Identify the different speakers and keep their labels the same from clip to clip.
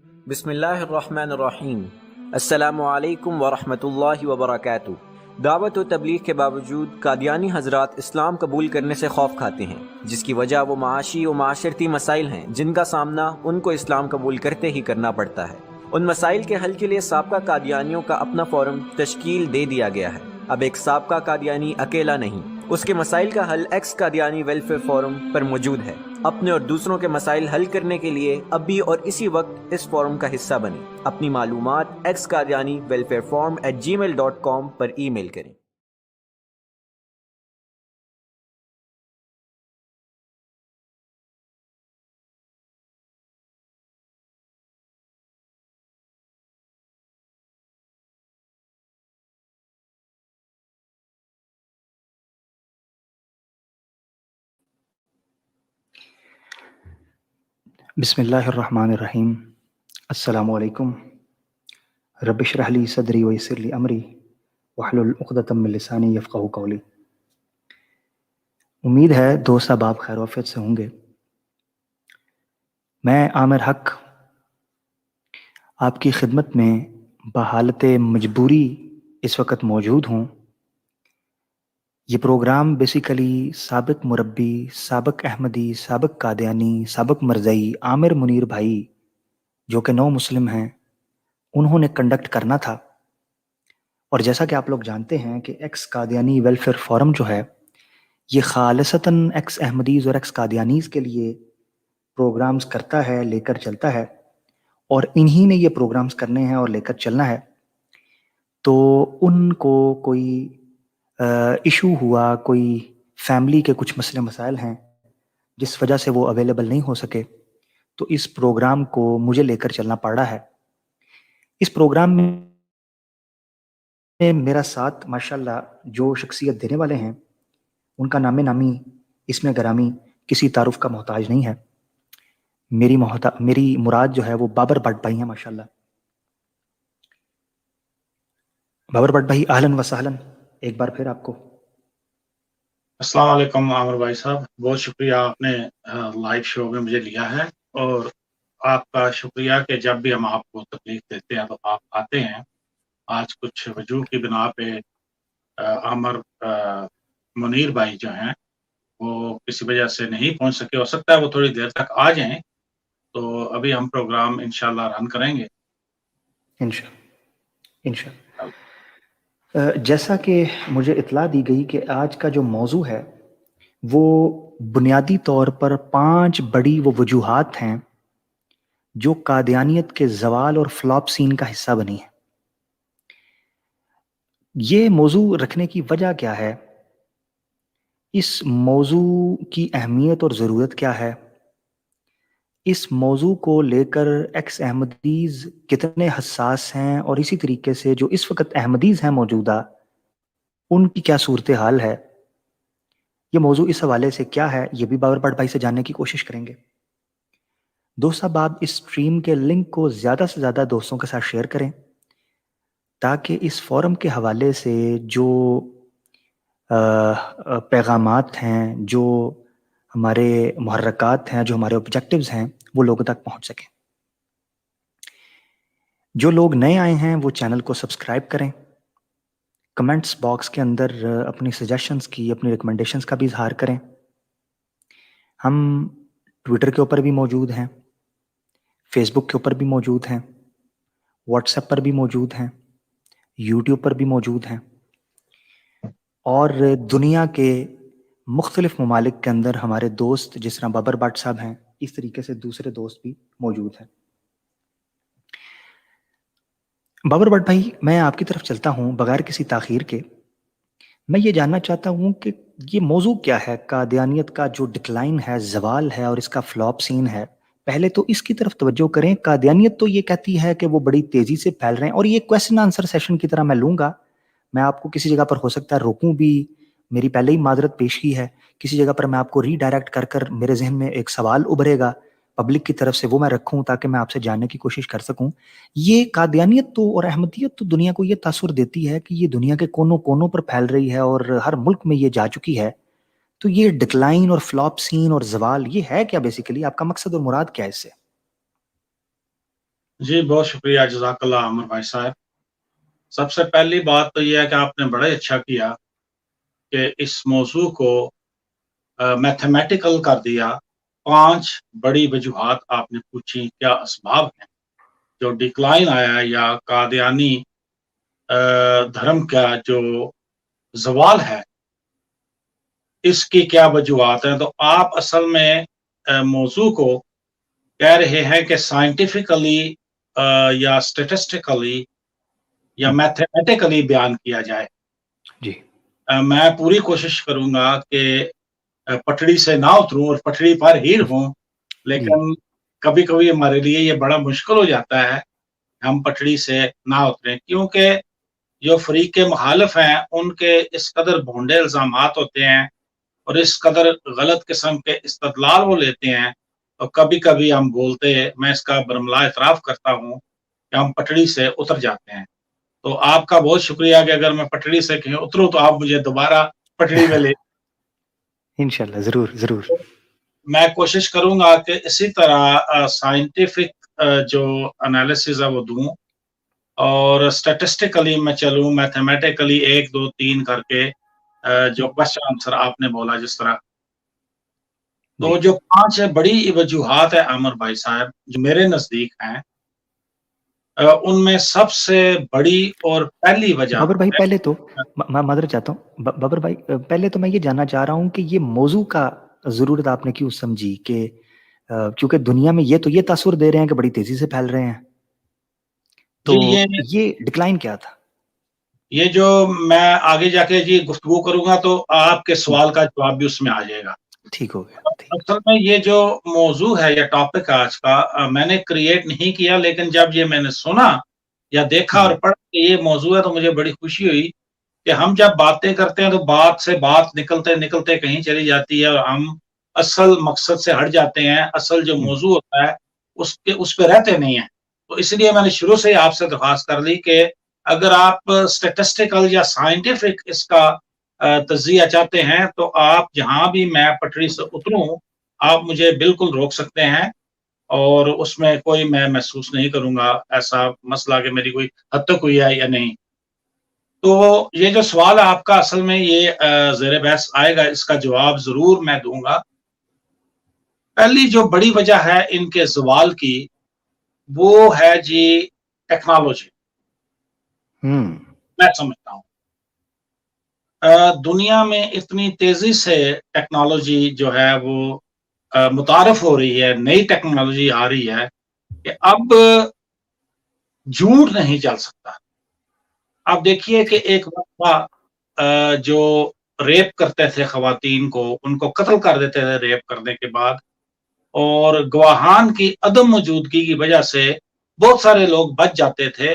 Speaker 1: بسم اللہ الرحمن الرحیم۔ السلام علیکم ورحمۃ اللہ وبرکاتہ۔ دعوت و تبلیغ کے باوجود قادیانی حضرات اسلام قبول کرنے سے خوف کھاتے ہیں، جس کی وجہ وہ معاشی و معاشرتی مسائل ہیں جن کا سامنا ان کو اسلام قبول کرتے ہی کرنا پڑتا ہے۔ ان مسائل کے حل کے لیے سابقہ قادیانیوں کا اپنا فورم تشکیل دے دیا گیا ہے۔ اب ایک سابقہ قادیانی اکیلا نہیں، اس کے مسائل کا حل ایکس قادیانی ویلفیئر فورم پر موجود ہے۔ اپنے اور دوسروں کے مسائل حل کرنے کے لیے اب بھی اور اسی وقت اس فورم کا حصہ بنیں۔ اپنی معلومات x Qadiani welfare forum @gmail.com پر ای میل کریں۔
Speaker 2: بسم اللہ الرحمن الرحیم۔ السلام علیکم۔ رب اشرح لی صدری ویسر لی امری واحلل عقدۃ من لسانی یفقہوا قولی۔ امید ہے دوست احباب خیر و عافیت سے ہوں گے۔ میں عامر حق آپ کی خدمت میں بحالت مجبوری اس وقت موجود ہوں۔ یہ پروگرام بیسیکلی سابق مربی، سابق احمدی، سابق قادیانی، سابق مرزائی عامر منیر بھائی جو کہ نو مسلم ہیں انہوں نے کنڈکٹ کرنا تھا۔ اور جیسا کہ آپ لوگ جانتے ہیں کہ ایکس قادیانی ویلفیئر فورم جو ہے یہ خالصتاً ایکس احمدیز اور ایکس قادیانیز کے لیے پروگرامز کرتا ہے، لے کر چلتا ہے، اور انہی نے یہ پروگرامز کرنے ہیں اور لے کر چلنا ہے۔ تو ان کو کوئی ایشو ہوا، کوئی فیملی کے کچھ مسئلے مسائل ہیں جس وجہ سے وہ اویلیبل نہیں ہو سکے، تو اس پروگرام کو مجھے لے کر چلنا پڑ رہا ہے۔ اس پروگرام میں میرا ساتھ ماشاءاللہ جو شخصیت دینے والے ہیں ان کا نام نامی اسم گرامی کسی تعارف کا محتاج نہیں ہے۔ میری مراد جو ہے وہ بابر بٹ بھائی ہیں ماشاءاللہ۔ بابر بٹ بھائی اہلاً و سہلاً ایک بار پھر آپ کو۔
Speaker 3: السلام علیکم عامر بھائی صاحب، بہت شکریہ آپ نے لائیو شو میں مجھے لیا ہے، اور آپ کا شکریہ کہ جب بھی ہم آپ کو تکلیف دیتے ہیں تو آپ آتے ہیں۔ آج کچھ وجوہ کی بنا پہ عامر منیر بھائی جو ہیں وہ کسی وجہ سے نہیں پہنچ سکے، ہو سکتا ہے وہ تھوڑی دیر تک آ جائیں، تو ابھی ہم پروگرام انشاءاللہ رن کریں گے
Speaker 2: انشاءاللہ۔ جیسا کہ مجھے اطلاع دی گئی کہ آج کا جو موضوع ہے وہ بنیادی طور پر 5 بڑی وہ وجوہات ہیں جو قادیانیت کے زوال اور فلاپ سین کا حصہ بنی ہیں۔ یہ موضوع رکھنے کی وجہ کیا ہے؟ اس موضوع کی اہمیت اور ضرورت کیا ہے؟ اس موضوع کو لے کر ایکس احمدیز کتنے حساس ہیں، اور اسی طریقے سے جو اس وقت احمدیز ہیں موجودہ ان کی کیا صورتحال ہے؟ یہ موضوع اس حوالے سے کیا ہے یہ بھی بابر بٹ بھائی سے جاننے کی کوشش کریں گے۔ دوست اب آپ اس اسٹریم کے لنک کو زیادہ سے زیادہ دوستوں کے ساتھ شیئر کریں تاکہ اس فورم کے حوالے سے جو پیغامات ہیں، جو ہمارے محرکات ہیں، جو ہمارے آبجیکٹیوز ہیں وہ لوگوں تک پہنچ سکیں۔ جو لوگ نئے آئے ہیں وہ چینل کو سبسکرائب کریں، کمنٹس باکس کے اندر اپنی سجیشنز کی، اپنی ریکمنڈیشنز کا بھی اظہار کریں۔ ہم ٹویٹر کے اوپر بھی موجود ہیں، فیس بک کے اوپر بھی موجود ہیں، واٹس ایپ پر بھی موجود ہیں، یوٹیوب پر بھی موجود ہیں، اور دنیا کے مختلف ممالک کے اندر ہمارے دوست جس طرح بابر بٹ صاحب ہیں اس طریقے سے دوسرے دوست بھی موجود ہیں۔ بابر بٹ بھائی میں آپ کی طرف چلتا ہوں بغیر کسی تاخیر کے۔ میں یہ جاننا چاہتا ہوں کہ یہ موضوع کیا ہے؟ قادیانیت کا جو ڈکلائن ہے، زوال ہے، اور اس کا فلاپ سین ہے، پہلے تو اس کی طرف توجہ کریں۔ قادیانیت تو یہ کہتی ہے کہ وہ بڑی تیزی سے پھیل رہے ہیں، اور یہ کویسچن آنسر سیشن کی طرح میں لوں گا۔ میں آپ کو کسی جگہ پر ہو سکتا ہے روکوں بھی، میری پہلے ہی معذرت پیش کی ہے، کسی جگہ پر میں آپ کو ری ڈائریکٹ کر کر میرے ذہن میں ایک سوال ابھرے گا پبلک کی طرف سے، وہ میں رکھوں تاکہ میں آپ سے جاننے کی کوشش کر سکوں۔ یہ قادیانیت تو اور احمدیت تو دنیا کو یہ تاثر دیتی ہے کہ یہ دنیا کے کونوں کونوں پر پھیل رہی ہے اور ہر ملک میں یہ جا چکی ہے۔ تو یہ ڈکلائن اور فلاپ سین اور زوال یہ ہے کیا بیسیکلی؟ آپ کا مقصد اور مراد کیا ہے اس سے؟
Speaker 3: جی بہت شکریہ، جزاک اللہ عامر بھائی صاحب. سب سے پہلی بات تو یہ ہے کہ آپ نے بڑا ہی اچھا کیا کہ اس موضوع کو میتھمیٹیکل کر دیا. 5 بڑی وجوہات آپ نے پوچھی، کیا اسباب ہیں جو ڈکلائن آیا یا قادیانی دھرم کا جو زوال ہے، اس کی کیا وجوہات ہیں. تو آپ اصل میں موضوع کو کہہ رہے ہیں کہ سائنٹیفکلی یا اسٹیٹسٹیکلی یا میتھمیٹیکلی بیان کیا جائے.
Speaker 2: جی
Speaker 3: میں پوری کوشش کروں گا کہ پٹڑی سے نہ اتروں اور پٹڑی پر ہی رہوں، لیکن کبھی کبھی ہمارے لیے یہ بڑا مشکل ہو جاتا ہے ہم پٹڑی سے نہ اتریں، کیونکہ جو فریق مخالف ہیں ان کے اس قدر بھونڈے الزامات ہوتے ہیں اور اس قدر غلط قسم کے استدلال وہ لیتے ہیں، اور کبھی کبھی ہم بولتے ہیں، میں اس کا برملا اعتراف کرتا ہوں کہ ہم پٹڑی سے اتر جاتے ہیں. تو آپ کا بہت شکریہ کہ اگر میں پٹڑی سے کہیں اتروں تو آپ مجھے دوبارہ پٹڑی میں لے.
Speaker 2: انشاءاللہ ضرور ضرور.
Speaker 3: میں کوشش کروں گا کہ اسی طرح سائنٹیفک جو انالیسز ہے وہ دوں، اور اسٹیٹسٹیکلی میں چلوں، میتھمیٹیکلی 1 2 3 کر کے جو کوشچن آنسر آپ نے بولا جس طرح. تو جو 5 بڑی وجوہات ہیں عامر بھائی صاحب جو میرے نزدیک ہیں، ان میں سب سے بڑی اور پہلی وجہ
Speaker 2: بابر بھائی پہلے تو میں معذرت چاہتا ہوں، بابر بھائی پہلے تو میں یہ جاننا چاہ رہا ہوں کہ یہ موضوع کا ضرورت آپ نے کیوں سمجھی، کہ کیونکہ دنیا میں یہ تاثر دے رہے ہیں کہ بڑی تیزی سے پھیل رہے ہیں، تو یہ ڈکلائن کیا تھا؟
Speaker 3: یہ جو میں آگے جا کے جی گفتگو کروں گا تو آپ کے سوال کا جواب بھی اس میں آ جائے گا.
Speaker 2: ٹھیک ہو گیا.
Speaker 3: اصل میں یہ جو موضوع ہے یا ٹاپک ہے آج کا، میں نے کریٹ نہیں کیا، لیکن جب یہ میں نے سنا یا دیکھا اور پڑھا کہ یہ موضوع ہے تو مجھے بڑی خوشی ہوئی کہ ہم جب باتیں کرتے ہیں تو بات سے بات نکلتے نکلتے کہیں چلی جاتی ہے اور ہم اصل مقصد سے ہٹ جاتے ہیں. اصل جو موضوع ہوتا ہے اس پہ رہتے نہیں ہیں. تو اس لیے میں نے شروع سے ہی آپ سے درخواست کر لی کہ اگر آپ اسٹیٹسٹیکل یا سائنٹیفک اس کا تجزیہ چاہتے ہیں تو آپ جہاں بھی میں پٹڑی سے اتروں آپ مجھے بالکل روک سکتے ہیں، اور اس میں کوئی میں محسوس نہیں کروں گا ایسا مسئلہ کہ میری کوئی حد تک ہوئی ہے یا نہیں. تو یہ جو سوال ہے آپ کا اصل میں یہ زیر بحث آئے گا، اس کا جواب ضرور میں دوں گا. پہلی جو بڑی وجہ ہے ان کے زوال کی وہ ہے جی ٹیکنالوجی. میں سمجھتا ہوں دنیا میں اتنی تیزی سے ٹیکنالوجی جو ہے وہ متعارف ہو رہی ہے، نئی ٹیکنالوجی آ رہی ہے کہ اب جھوٹ نہیں چل سکتا. آپ دیکھیے کہ ایک وقت جو ریپ کرتے تھے خواتین کو، ان کو قتل کر دیتے تھے ریپ کرنے کے بعد، اور گواہان کی عدم موجودگی کی وجہ سے بہت سارے لوگ بچ جاتے تھے،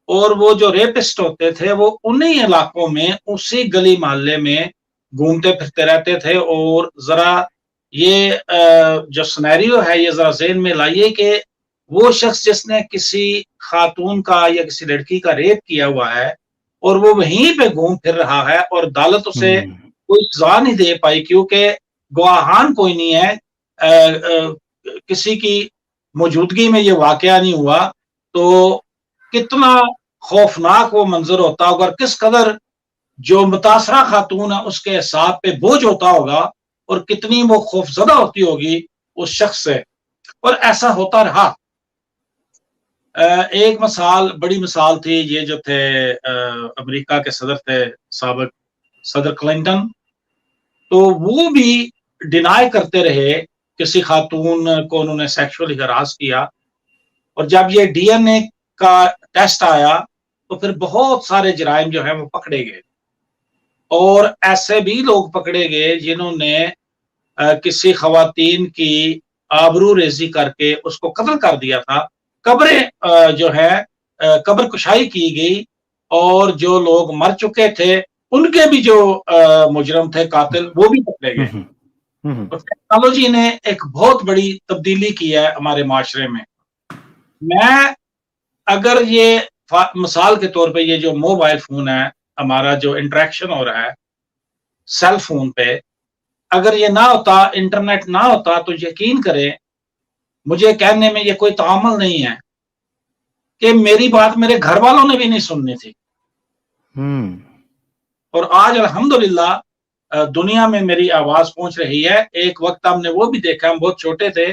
Speaker 3: اور وہ جو ریپسٹ ہوتے تھے وہ انہی علاقوں میں اسی گلی محلے میں گھومتے پھرتے رہتے تھے. اور ذرا یہ جو سنیریو ہے یہ ذرا ذہن میں لائیے کہ وہ شخص جس نے کسی خاتون کا یا کسی لڑکی کا ریپ کیا ہوا ہے اور وہ وہیں پہ گھوم پھر رہا ہے اور عدالت اسے کوئی سزا نہیں دے پائی کیونکہ گواہان کوئی نہیں ہے، کسی کی موجودگی میں یہ واقعہ نہیں ہوا، تو کتنا خوفناک وہ منظر ہوتا ہوگا، اور کس قدر جو متاثرہ خاتون ہے اس کے حساب پہ بوجھ ہوتا ہوگا، اور کتنی وہ خوف زدہ ہوتی ہوگی اس شخص سے. اور ایسا ہوتا رہا. ایک مثال، بڑی مثال تھی، یہ جو تھے امریکہ کے صدر تھے سابق صدر کلنٹن، تو وہ بھی ڈینائی کرتے رہے کسی خاتون کو انہوں نے سیکشولی ہراس کیا، اور جب یہ ڈی این اے کا ٹیسٹ آیا تو پھر بہت سارے جرائم جو ہیں وہ پکڑے گئے، اور ایسے بھی لوگ پکڑے گئے جنہوں نے کسی خواتین کی آبرو ریزی کر کے اس کو قتل کر دیا تھا. قبریں جو ہے قبر کشائی کی گئی، اور جو لوگ مر چکے تھے ان کے بھی جو مجرم تھے قاتل وہ بھی پکڑے گئے. ٹیکنالوجی نے ایک بہت بڑی تبدیلی کی ہے ہمارے معاشرے میں. میں اگر یہ مثال کے طور پہ یہ جو موبائل فون ہے، ہمارا جو انٹریکشن ہو رہا ہے سیل فون پہ، اگر یہ نہ ہوتا، انٹرنیٹ نہ ہوتا، تو یقین کریں مجھے کہنے میں یہ کوئی تعامل نہیں ہے کہ میری بات میرے گھر والوں نے بھی نہیں سننی تھی. اور آج الحمدللہ دنیا میں میری آواز پہنچ رہی ہے. ایک وقت ہم نے وہ بھی دیکھا, ہم بہت چھوٹے تھے,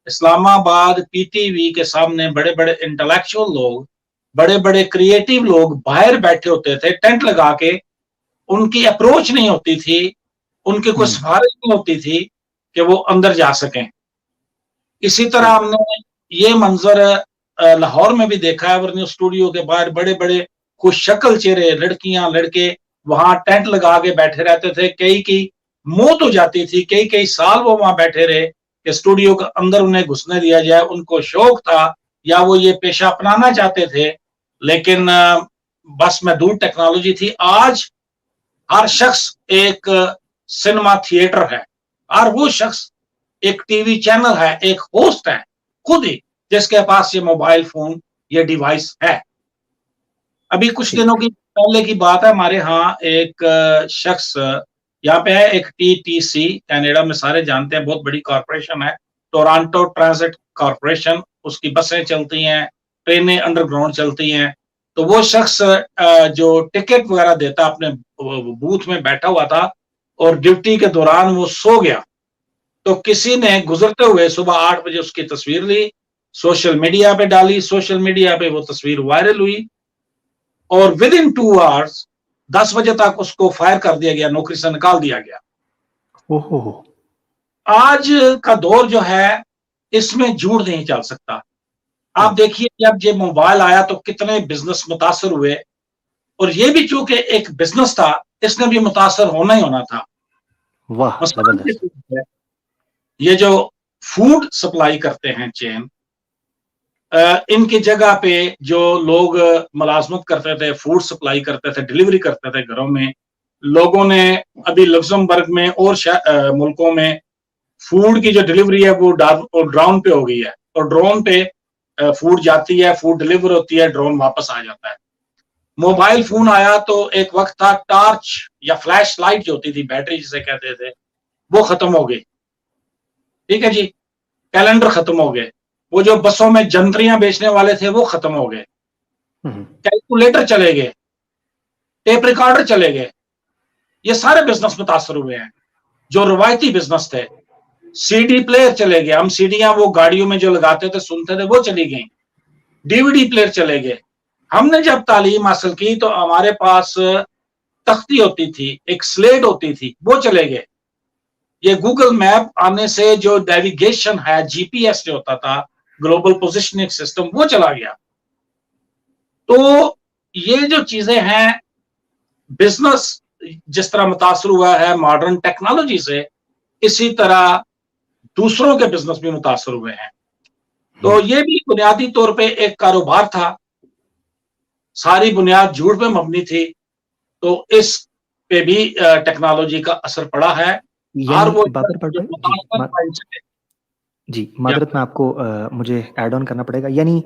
Speaker 3: اسلام آباد پی ٹی وی کے سامنے بڑے بڑے انٹلیکچوئل لوگ, بڑے بڑے کریٹو لوگ باہر بیٹھے ہوتے تھے ٹینٹ لگا کے. ان کی اپروچ نہیں ہوتی تھی, ان کی کوئی سفارش نہیں ہوتی تھی کہ وہ اندر جا سکیں. اسی طرح ہم نے یہ منظر لاہور میں بھی دیکھا ہے, ورنہ اسٹوڈیو کے باہر بڑے بڑے خوش شکل چہرے لڑکیاں لڑکے وہاں ٹینٹ لگا کے بیٹھے رہتے تھے. کئی کی موت ہو جاتی تھی, کئی سال وہ وہاں بیٹھے رہے کہ اسٹوڈیو کے اندر انہیں گھسنے دیا جائے. ان کو شوق تھا یا وہ یہ پیشہ اپنانا چاہتے تھے, لیکن بس محدود ٹیکنالوجی تھی. آج ہر شخص ایک سنیما تھیٹر ہے, اور وہ شخص ایک ٹی وی چینل ہے, ایک ہوسٹ ہے خود ہی, جس کے پاس یہ موبائل فون یہ ڈیوائس ہے. ابھی کچھ دنوں کی پہلے کی بات ہے, ہمارے ہاں ایک شخص یہاں پہ ہے, ایک ٹی ٹی سی کینیڈا میں سارے جانتے ہیں, بہت بڑی کارپوریشن ہے, ٹورانٹو ٹرانزٹ کارپوریشن. اس کی بسیں چلتی ہیں, ٹرینیں انڈر گراؤنڈ چلتی ہیں. تو وہ شخص جو ٹکٹ وغیرہ دیتا اپنے بوتھ میں بیٹھا ہوا تھا, اور ڈیوٹی کے دوران وہ سو گیا. تو کسی نے گزرتے ہوئے صبح 8 بجے اس کی تصویر لی, سوشل میڈیا پہ ڈالی, سوشل میڈیا پہ وہ تصویر وائرل ہوئی, اور ود ان 2 hours 10 بجے تک اس کو فائر کر دیا گیا, نوکری سے نکال دیا گیا. آج کا دور جو ہے اس میں جھوٹ نہیں چل سکتا. آپ دیکھیے جب یہ موبائل آیا تو کتنے بزنس متاثر ہوئے, اور یہ بھی چونکہ ایک بزنس تھا, اس نے بھی متاثر ہونا ہی ہونا تھا.
Speaker 2: واہ زبردست.
Speaker 3: یہ جو فوڈ سپلائی کرتے ہیں چین, ان کی جگہ پہ جو لوگ ملازمت کرتے تھے, فوڈ سپلائی کرتے تھے, ڈیلیوری کرتے تھے گھروں میں, لوگوں نے ابھی لگزمبرگ میں اور ملکوں میں فوڈ کی جو ڈیلیوری ہے وہ ڈرون پہ ہو گئی ہے, اور ڈرون پہ فوڈ جاتی ہے, فوڈ ڈیلیور ہوتی ہے, ڈرون واپس آ جاتا ہے. موبائل فون آیا تو ایک وقت تھا ٹارچ یا فلیش لائٹ جو ہوتی تھی, بیٹری جسے کہتے تھے, وہ ختم ہو گئی. ٹھیک ہے جی, کیلنڈر ختم ہو گئے, وہ جو بسوں میں جنتریاں بیچنے والے تھے وہ ختم ہو گئے, کیلکولیٹر چلے گئے, ٹیپ ریکارڈر چلے گئے. یہ سارے بزنس متاثر ہوئے ہیں جو روایتی بزنس تھے. سی ڈی پلیئر چلے گئے, ہم سیڈیاں وہ گاڑیوں میں جو لگاتے تھے سنتے تھے وہ چلی گئیں. ڈی وی ڈی پلیئر چلے گئے. ہم نے جب تعلیم حاصل کی تو ہمارے پاس تختی ہوتی تھی, ایک سلیٹ ہوتی تھی, وہ چلے گئے. یہ گوگل میپ آنے سے جو نیویگیشن ہے, جی پی ایس جو ہوتا تھا, گلوبل پوزیشننگ سسٹم, وہ چلا گیا. تو یہ جو چیزیں ہیں, بزنس جس طرح متاثر ہوا ہے ماڈرن ٹیکنالوجی سے, اسی طرح دوسروں کے بزنس بھی متاثر ہوئے ہیں. تو یہ بھی بنیادی طور پہ ایک کاروبار تھا, ساری بنیاد جھوٹ پہ مبنی تھی, تو اس پہ بھی ٹیکنالوجی کا اثر پڑا ہے.
Speaker 2: جی معذرت میں آپ کو مجھے ایڈ آن کرنا پڑے گا. یعنی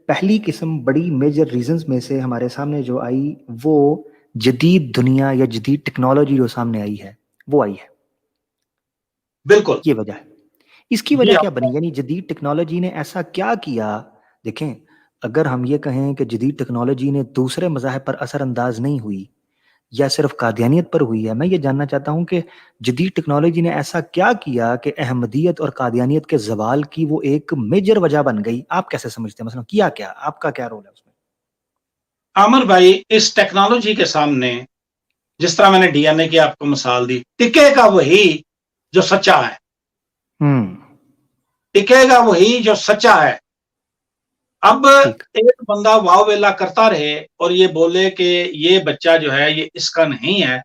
Speaker 2: پہلی قسم بڑی میجر ریزنز میں سے ہمارے سامنے جو آئی وہ جدید دنیا یا جدید ٹیکنالوجی جو سامنے آئی ہے وہ آئی ہے.
Speaker 3: بالکل
Speaker 2: یہ وجہ ہے. اس کی وجہ کیا بنی, یعنی جدید ٹیکنالوجی نے ایسا کیا کیا؟ دیکھیں اگر ہم یہ کہیں کہ جدید ٹیکنالوجی نے دوسرے مذاہب پر اثر انداز نہیں ہوئی یا صرف قادیانیت پر ہوئی ہے, میں یہ جاننا چاہتا ہوں کہ جدید ٹیکنالوجی نے ایسا کیا کیا کہ احمدیت اور قادیانیت کے زوال کی وہ ایک میجر وجہ بن گئی. آپ کیسے سمجھتے ہیں, مثلا کیا کیا, آپ کا کیا رول ہے اس میں؟
Speaker 3: عامر بھائی, اس ٹیکنالوجی کے سامنے جس طرح میں نے ڈی این اے کی آپ کو مثال دی, ٹکے گا وہی جو سچا ہے. ٹکے گا وہی جو سچا ہے. اب ایک بندہ واو ویلا کرتا رہے اور یہ بولے کہ یہ بچہ جو ہے یہ اس کا نہیں ہے,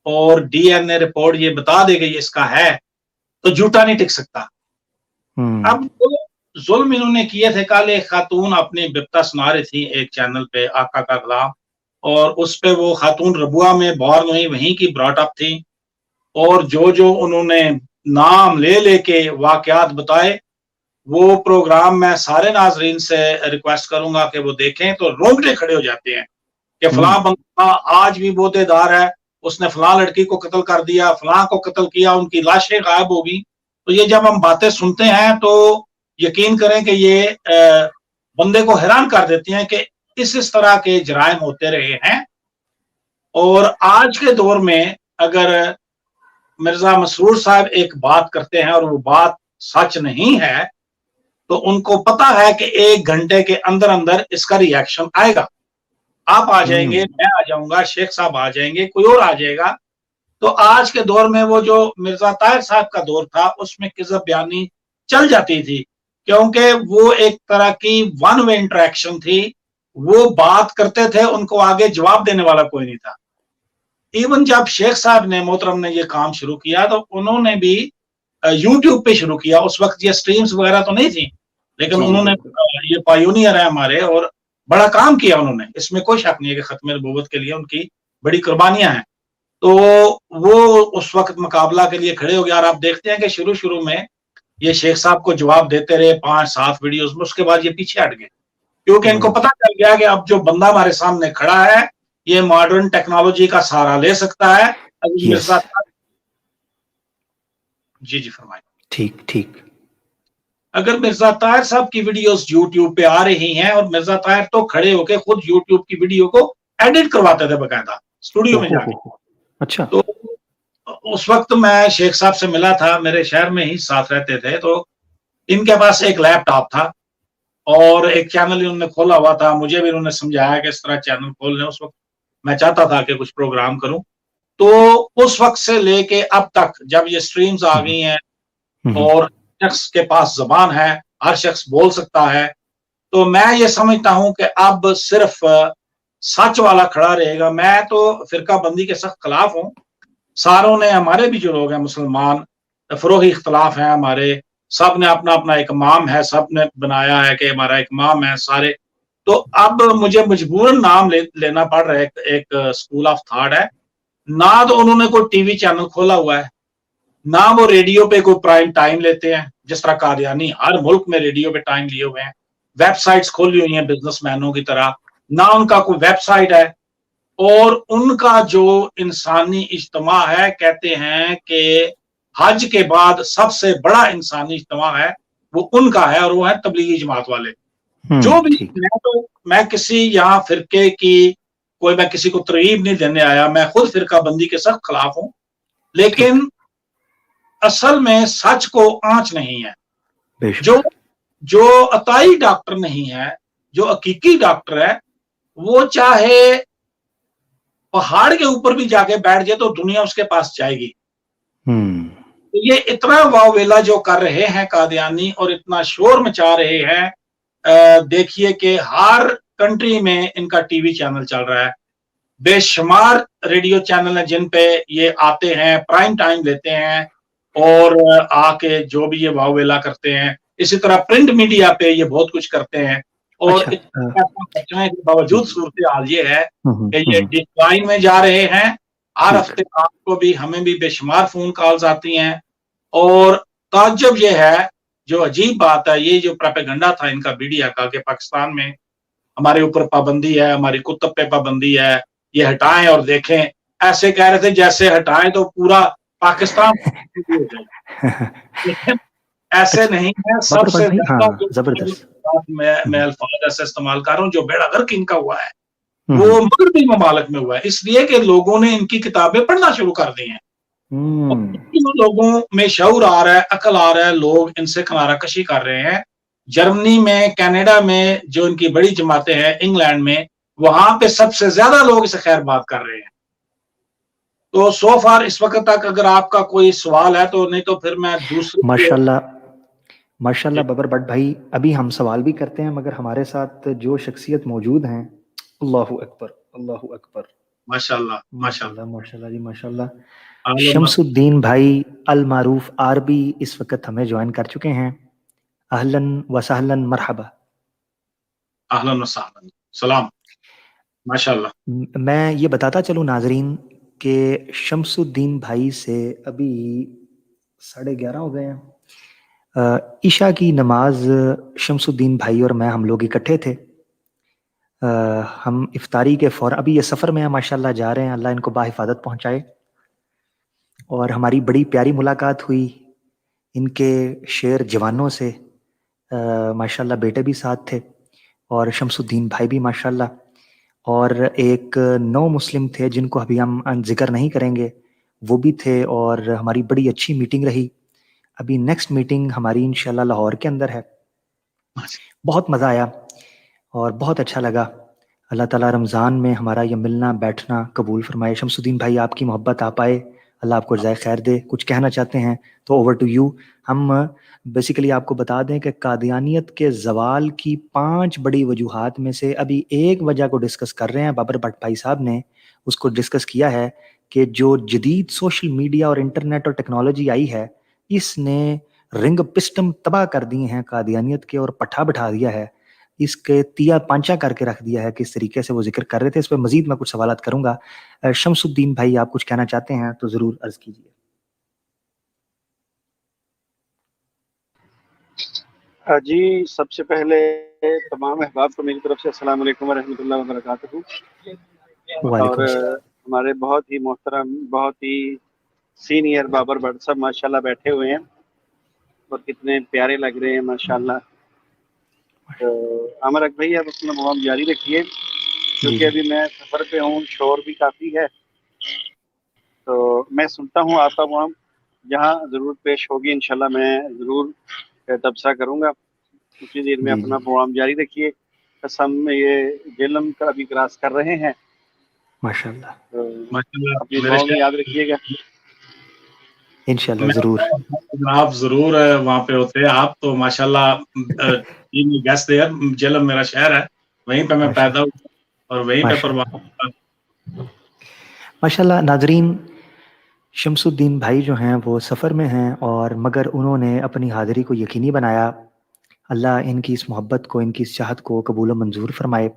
Speaker 3: اور ڈی این اے رپورٹ یہ بتا دے گا یہ اس کا ہے, تو جھوٹا نہیں ٹک سکتا. اب ظلم انہوں نے کیے تھے. کل ایک خاتون اپنی بپتا سنا رہی تھی ایک چینل پہ, آقا کا کلام, اور اس پہ وہ خاتون ربوہ میں بورن ہوئی, وہیں کی براٹ اپ تھی, اور جو انہوں نے نام لے لے کے واقعات بتائے, وہ پروگرام میں سارے ناظرین سے ریکویسٹ کروں گا کہ وہ دیکھیں تو رونگٹے کھڑے ہو جاتے ہیں کہ فلاں بندہ آج بھی بودے دار ہے, اس نے فلاں لڑکی کو قتل کر دیا, فلاں کو قتل کیا, ان کی لاشیں غائب ہوگی. تو یہ جب ہم باتیں سنتے ہیں تو یقین کریں کہ یہ بندے کو حیران کر دیتی ہیں کہ اس طرح کے جرائم ہوتے رہے ہیں. اور آج کے دور میں اگر مرزا مسرور صاحب ایک بات کرتے ہیں اور وہ بات سچ نہیں ہے تو ان کو پتا ہے کہ 1 گھنٹے کے اندر اندر اس کا ری ایکشن آئے گا. آپ آ جائیں گے, میں آ جاؤں گا, شیخ صاحب آ جائیں گے, کوئی اور آ جائے گا. تو آج کے دور میں وہ جو مرزا طاہر صاحب کا دور تھا اس میں کذب بیانی چل جاتی تھی, کیونکہ وہ ایک طرح کی ون وے انٹریکشن تھی. وہ بات کرتے تھے, ان کو آگے جواب دینے والا کوئی نہیں تھا. ایون جب شیخ صاحب نے محترم نے یہ کام شروع کیا تو انہوں نے بھی یوٹیوب پہ شروع کیا. اس وقت یہ سٹریمز وغیرہ تو نہیں تھی, لیکن انہوں نے یہ پایونیئر ہے ہمارے اور بڑا کام کیا انہوں نے. اس میں کوئی شک نہیں ہے کہ ختم نبوت کے لیے ان کی بڑی قربانیاں ہیں. تو وہ اس وقت مقابلہ کے لیے کھڑے ہو گیا. اور آپ دیکھتے ہیں کہ شروع میں یہ شیخ صاحب کو جواب دیتے رہے 5-7 ویڈیوز میں, اس کے بعد یہ پیچھے ہٹ گئے کیونکہ ان کو پتا چل گیا کہ اب جو بندہ ہمارے سامنے کھڑا ہے یہ ماڈرن ٹیکنالوجی کا سہارا لے سکتا ہے. مرزا جی فرمائیں.
Speaker 2: ٹھیک.
Speaker 3: اگر مرزا طاہر صاحب کی ویڈیوز یوٹیوب پہ آ رہی ہیں, اور مرزا طاہر تو کھڑے ہو کے خود یوٹیوب کی ویڈیو کو ایڈٹ کرواتے تھے باقاعدہ اسٹوڈیو میں جا کے.
Speaker 2: اچھا.
Speaker 3: تو اس وقت میں شیخ صاحب سے ملا تھا, میرے شہر میں ہی ساتھ رہتے تھے. تو ان کے پاس ایک لیپ ٹاپ تھا اور ایک چینل انہوں نے کھولا ہوا تھا. مجھے بھی انہوں نے سمجھایا کہ اس طرح چینل کھول لیں. اس وقت میں چاہتا تھا کہ کچھ پروگرام کروں. تو اس وقت سے لے کے اب تک جب یہ سٹریمز آ گئی ہیں اور شخص کے پاس زبان ہے, ہر شخص بول سکتا ہے, تو میں یہ سمجھتا ہوں کہ اب صرف سچ والا کھڑا رہے گا. میں تو فرقہ بندی کے سخت خلاف ہوں. ساروں نے, ہمارے بھی جو لوگ ہیں مسلمان, فروغی اختلاف ہیں ہمارے, سب نے اپنا اپنا ایک امام ہے, سب نے بنایا ہے کہ ہمارا ایک امام ہے سارے. تو اب مجھے مجبوراً نام لینا پڑ رہا ہے. ایک اسکول آف تھاٹ ہے, نہ تو انہوں نے کوئی ٹی وی چینل کھولا ہوا ہے, نہ وہ ریڈیو پہ کوئی پرائم ٹائم لیتے ہیں جس طرح قادیانی ہر ملک میں ریڈیو پہ ٹائم لیے ہوئے ہیں. ویب سائٹس کھولی ہوئی ہیں بزنس مینوں کی طرح, نہ ان کا کوئی ویب سائٹ ہے. اور ان کا جو انسانی اجتماع ہے, کہتے ہیں کہ حج کے بعد سب سے بڑا انسانی اجتماع ہے وہ ان کا ہے, اور وہ ہے تبلیغی جماعت والے. جو بھی میں کسی یہاں فرقے کی میں کسی کو ترغیب نہیں دینے آیا, میں خود فرقہ بندی کے سخت خلاف ہوں, لیکن اصل میں سچ کو آنچ نہیں ہے. جو عطائی ڈاکٹر نہیں ہے, جو حقیقی ڈاکٹر ہے, وہ چاہے پہاڑ کے اوپر بھی جا کے بیٹھ جائے تو دنیا اس کے پاس جائے گی. یہ اتنا واویلا جو کر رہے ہیں قادیانی اور اتنا شور مچا رہے ہیں, دیکھیے کہ ہر کنٹری میں ان کا ٹی وی چینل چل رہا ہے, بے شمار ریڈیو چینل ہیں جن پہ یہ آتے ہیں, پرائم ٹائم لیتے ہیں اور آ کے جو بھی یہ واویلا کرتے ہیں. اسی طرح پرنٹ میڈیا پہ یہ بہت کچھ کرتے ہیں. اور کے باوجود صورتحال یہ ہے کہ یہ ڈکلائن میں جا رہے ہیں. ہر ہفتے آپ کو بھی ہمیں بھی بے شمار فون کالز آتی ہیں, اور تعجب یہ ہے, جو عجیب بات ہے, یہ جو پروپیگنڈا تھا ان کا میڈیا کا کہ پاکستان میں ہمارے اوپر پابندی ہے, ہماری کتب پہ پابندی ہے, یہ ہٹائیں اور دیکھیں. ایسے کہہ رہے تھے جیسے ہٹائیں تو پورا پاکستان ہو جائے, لیکن ایسے نہیں ہے. سب سے زیادہ میں الفاظ ایسے استعمال کر رہا ہوں, جو بیڑا غرق ان کا ہوا ہے وہ مغربی ممالک میں ہوا ہے, اس لیے کہ لوگوں نے ان کی کتابیں پڑھنا شروع کر دی ہیں. لوگوں میں شعور آ رہا ہے, عقل آ رہا ہے, لوگ ان سے کنارہ کشی کر رہے ہیں. جرمنی میں, کینیڈا میں جو ان کی بڑی جماعتیں ہیں, انگلینڈ میں, وہاں پہ سب سے زیادہ لوگ اسے خیر بات کر رہے ہیں. تو سو فار اس وقت تک اگر آپ کا کوئی سوال ہے تو, نہیں تو پھر میں دوسری.
Speaker 2: ماشاءاللہ ببر بٹ بھائی, ابھی ہم سوال بھی کرتے ہیں, مگر ہمارے ساتھ جو شخصیت موجود ہیں, اللہ اکبر اللہ اکبر,
Speaker 3: ماشاءاللہ
Speaker 2: ماشاءاللہ ماشاءاللہ جی ماشاءاللہ. شمس الدین بھائی المعروف عربی اس وقت ہمیں جوائن کر چکے ہیں. اہلاً وسہلاً مرحبا.
Speaker 3: اہلاً وسہلاً, سلام. ماشاءاللہ.
Speaker 2: میں یہ بتاتا چلوں ناظرین کہ شمس الدین بھائی سے ابھی 11:30 ہو گئے ہیں. عشاء کی نماز شمس الدین بھائی اور میں ہم لوگ اکٹھے تھے. ہم افطاری کے فوراً, ابھی یہ سفر میں ہیں ماشاءاللہ, جا رہے ہیں, اللہ ان کو باحفاظت پہنچائے. اور ہماری بڑی پیاری ملاقات ہوئی ان کے شعر جوانوں سے, ماشاءاللہ بیٹے بھی ساتھ تھے. اور شمس الدین بھائی بھی ماشاءاللہ، اور ایک نو مسلم تھے جن کو ابھی ہم ذکر نہیں کریں گے، وہ بھی تھے، اور ہماری بڑی اچھی میٹنگ رہی. ابھی نیکسٹ میٹنگ ہماری انشاءاللہ لاہور کے اندر ہے. بہت مزہ آیا اور بہت اچھا لگا. اللہ تعالیٰ رمضان میں ہمارا یہ ملنا بیٹھنا قبول فرمائے. شمس الدین بھائی آپ کی محبت آپ آئے، اللہ آپ کو جزائے خیر دے. کچھ کہنا چاہتے ہیں تو اوور ٹو یو. ہم بیسیکلی آپ کو بتا دیں کہ قادیانیت کے زوال کی 5 بڑی وجوہات میں سے ابھی ایک وجہ کو ڈسکس کر رہے ہیں. بابر بٹ بھائی صاحب نے اس کو ڈسکس کیا ہے کہ جو جدید سوشل میڈیا اور انٹرنیٹ اور ٹیکنالوجی آئی ہے، اس نے رنگ پسٹم تباہ کر دیے ہیں قادیانیت کے، اور پٹھا بٹھا دیا ہے، اس کے تیا پانچا کر کے رکھ دیا ہے. کس طریقے سے وہ ذکر کر رہے تھے، اس پہ مزید میں کچھ سوالات کروں گا. شمس الدین بھائی آپ کچھ کہنا چاہتے ہیں تو ضرور عرض کیجیے.
Speaker 4: جی، سب سے پہلے تمام احباب کو میری طرف سے السلام علیکم ورحمۃ اللہ وبرکاتہ.
Speaker 2: وعلیکم
Speaker 4: اور
Speaker 2: السلام.
Speaker 4: ہمارے بہت ہی محترم، بہت ہی سینئر بابر بٹ صاحب ماشاءاللہ بیٹھے ہوئے ہیں اور کتنے پیارے لگ رہے ہیں ماشاءاللہ. تو عامر بھائی آپ اپنا پروگرام جاری رکھیے، کیونکہ ابھی میں سفر پہ ہوں، شور بھی کافی ہے، تو میں سنتا ہوں آپ کا پروگرام. جہاں ضرورت پیش ہوگی انشاءاللہ میں ضرور تبصرہ کروں گا. اسی دیر میں اپنا پروگرام جاری رکھیے. قسم یہ جہلم کا ابھی کراس کر رہے ہیں،
Speaker 2: ماشاءاللہ
Speaker 4: تو اپنی
Speaker 3: میرے
Speaker 4: دعاؤں میں یاد رکھیے گا.
Speaker 2: انشاءاللہ ضرور.
Speaker 3: آپ ضرور وہاں پہ ہوتے ہیں. آپ تو ماشاءاللہ گیسٹ دیئر. جہلم میرا شہر ہے، وہیں پہ میں پیدا ہوں اور وہیں پہ پرواز.
Speaker 2: ماشاءاللہ. ناظرین، شمس الدین بھائی جو ہیں وہ سفر میں ہیں، اور مگر انہوں نے اپنی حاضری کو یقینی بنایا. اللہ ان کی اس محبت کو، ان کی اس چاہت کو قبول و منظور فرمائے.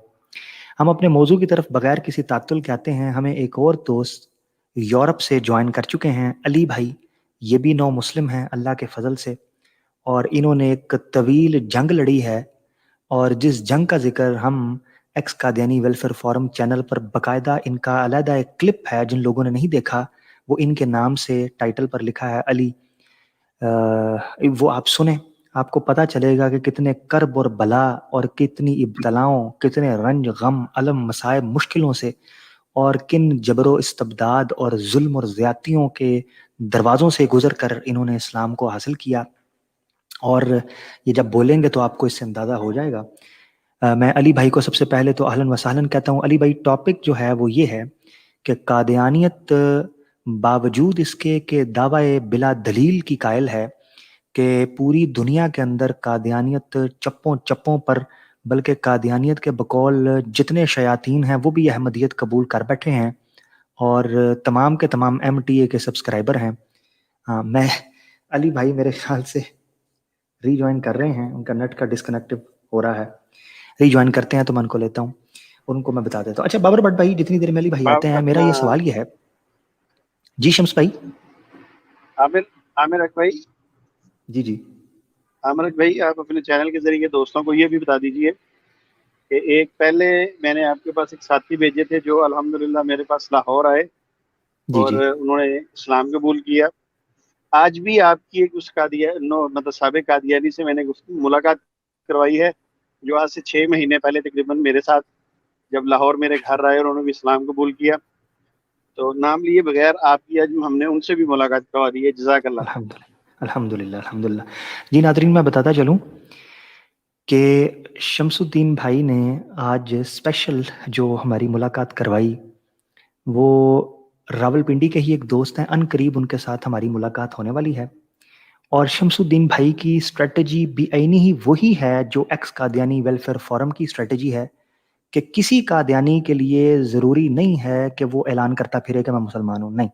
Speaker 2: ہم اپنے موضوع کی طرف بغیر کسی تعطل کے آتے ہیں. ہمیں ایک اور دوست یورپ سے جوائن کر چکے ہیں، علی بھائی. یہ بھی نو مسلم ہیں اللہ کے فضل سے، اور انہوں نے ایک طویل جنگ لڑی ہے، اور جس جنگ کا ذکر ہم ex Qadiani welfare forum channel پر باقاعدہ ان کا علیحدہ ایک کلپ ہے، جن لوگوں نے نہیں دیکھا وہ ان کے نام سے ٹائٹل پر لکھا ہے علی. وہ آپ سنیں، آپ کو پتہ چلے گا کہ کتنے کرب اور بلا اور کتنی ابتلاؤں، کتنے رنج غم الم مصائب مشکلوں سے، اور کن جبر و استبداد اور ظلم اور زیادتیوں کے دروازوں سے گزر کر انہوں نے اسلام کو حاصل کیا. اور یہ جب بولیں گے تو آپ کو اس سے اندازہ ہو جائے گا. میں علی بھائی کو سب سے پہلے تو اہلاً و سہلاً کہتا ہوں. علی بھائی، ٹاپک جو ہے وہ یہ ہے کہ قادیانیت باوجود اس کے کہ دعوی بلا دلیل کی قائل ہے کہ پوری دنیا کے اندر قادیانیت چپوں چپوں پر، بلکہ قادیانیت کے بقول جتنے شیاطین ہیں وہ بھی احمدیت قبول کر بیٹھے ہیں، اور تمام کے تمام ایم ٹی اے کے سبسکرائبر ہیں. میں علی بھائی میرے خیال سے ری جوائن کر رہے ہیں، ان کا نیٹ کا ڈسکنیکٹ ہو رہا ہے. ری جوائن کرتے ہیں تو میں ان کو لیتا ہوں اور ان کو میں بتا دیتا ہوں. اچھا بابر بٹ بھائی، جتنی دیر میں علی بھائی آتے ہیں، میرا یہ سوال یہ ہے. جی شمس بھائی.
Speaker 4: عامر بھائی،
Speaker 2: جی
Speaker 4: عامر بھائی، آپ اپنے چینل کے ذریعے دوستوں کو یہ بھی بتا دیجئے کہ ایک پہلے میں نے آپ کے پاس ایک ساتھی بھیجے تھے جو الحمدللہ میرے پاس لاہور آئے اور انہوں نے اسلام قبول کیا. آج بھی آپ کی ایک اس مطلب سابق قادیانی سے میں نے ملاقات کروائی ہے، جو آج سے 6 مہینے پہلے تقریباً میرے ساتھ جب لاہور میرے گھر آئے اور انہوں نے بھی اسلام قبول کیا. تو نام لیے بغیر آپ کی آج ہم نے ان سے بھی ملاقات کروا دی ہے. جزاک اللہ.
Speaker 2: الحمدللہ. جی ناظرین، میں بتاتا چلوں کہ شمس الدین بھائی نے آج اسپیشل جو ہماری ملاقات کروائی، وہ راول پنڈی کے ہی ایک دوست ہیں، ان قریب ان کے ساتھ ہماری ملاقات ہونے والی ہے. اور شمس الدین بھائی کی اسٹریٹجی بھی عینی ہی وہی ہے جو ایکس قادیانی ویلفیئر فورم کی اسٹریٹجی ہے، کہ کسی قادیانی کے لیے ضروری نہیں ہے کہ وہ اعلان کرتا پھرے کہ میں مسلمان ہوں. نہیں،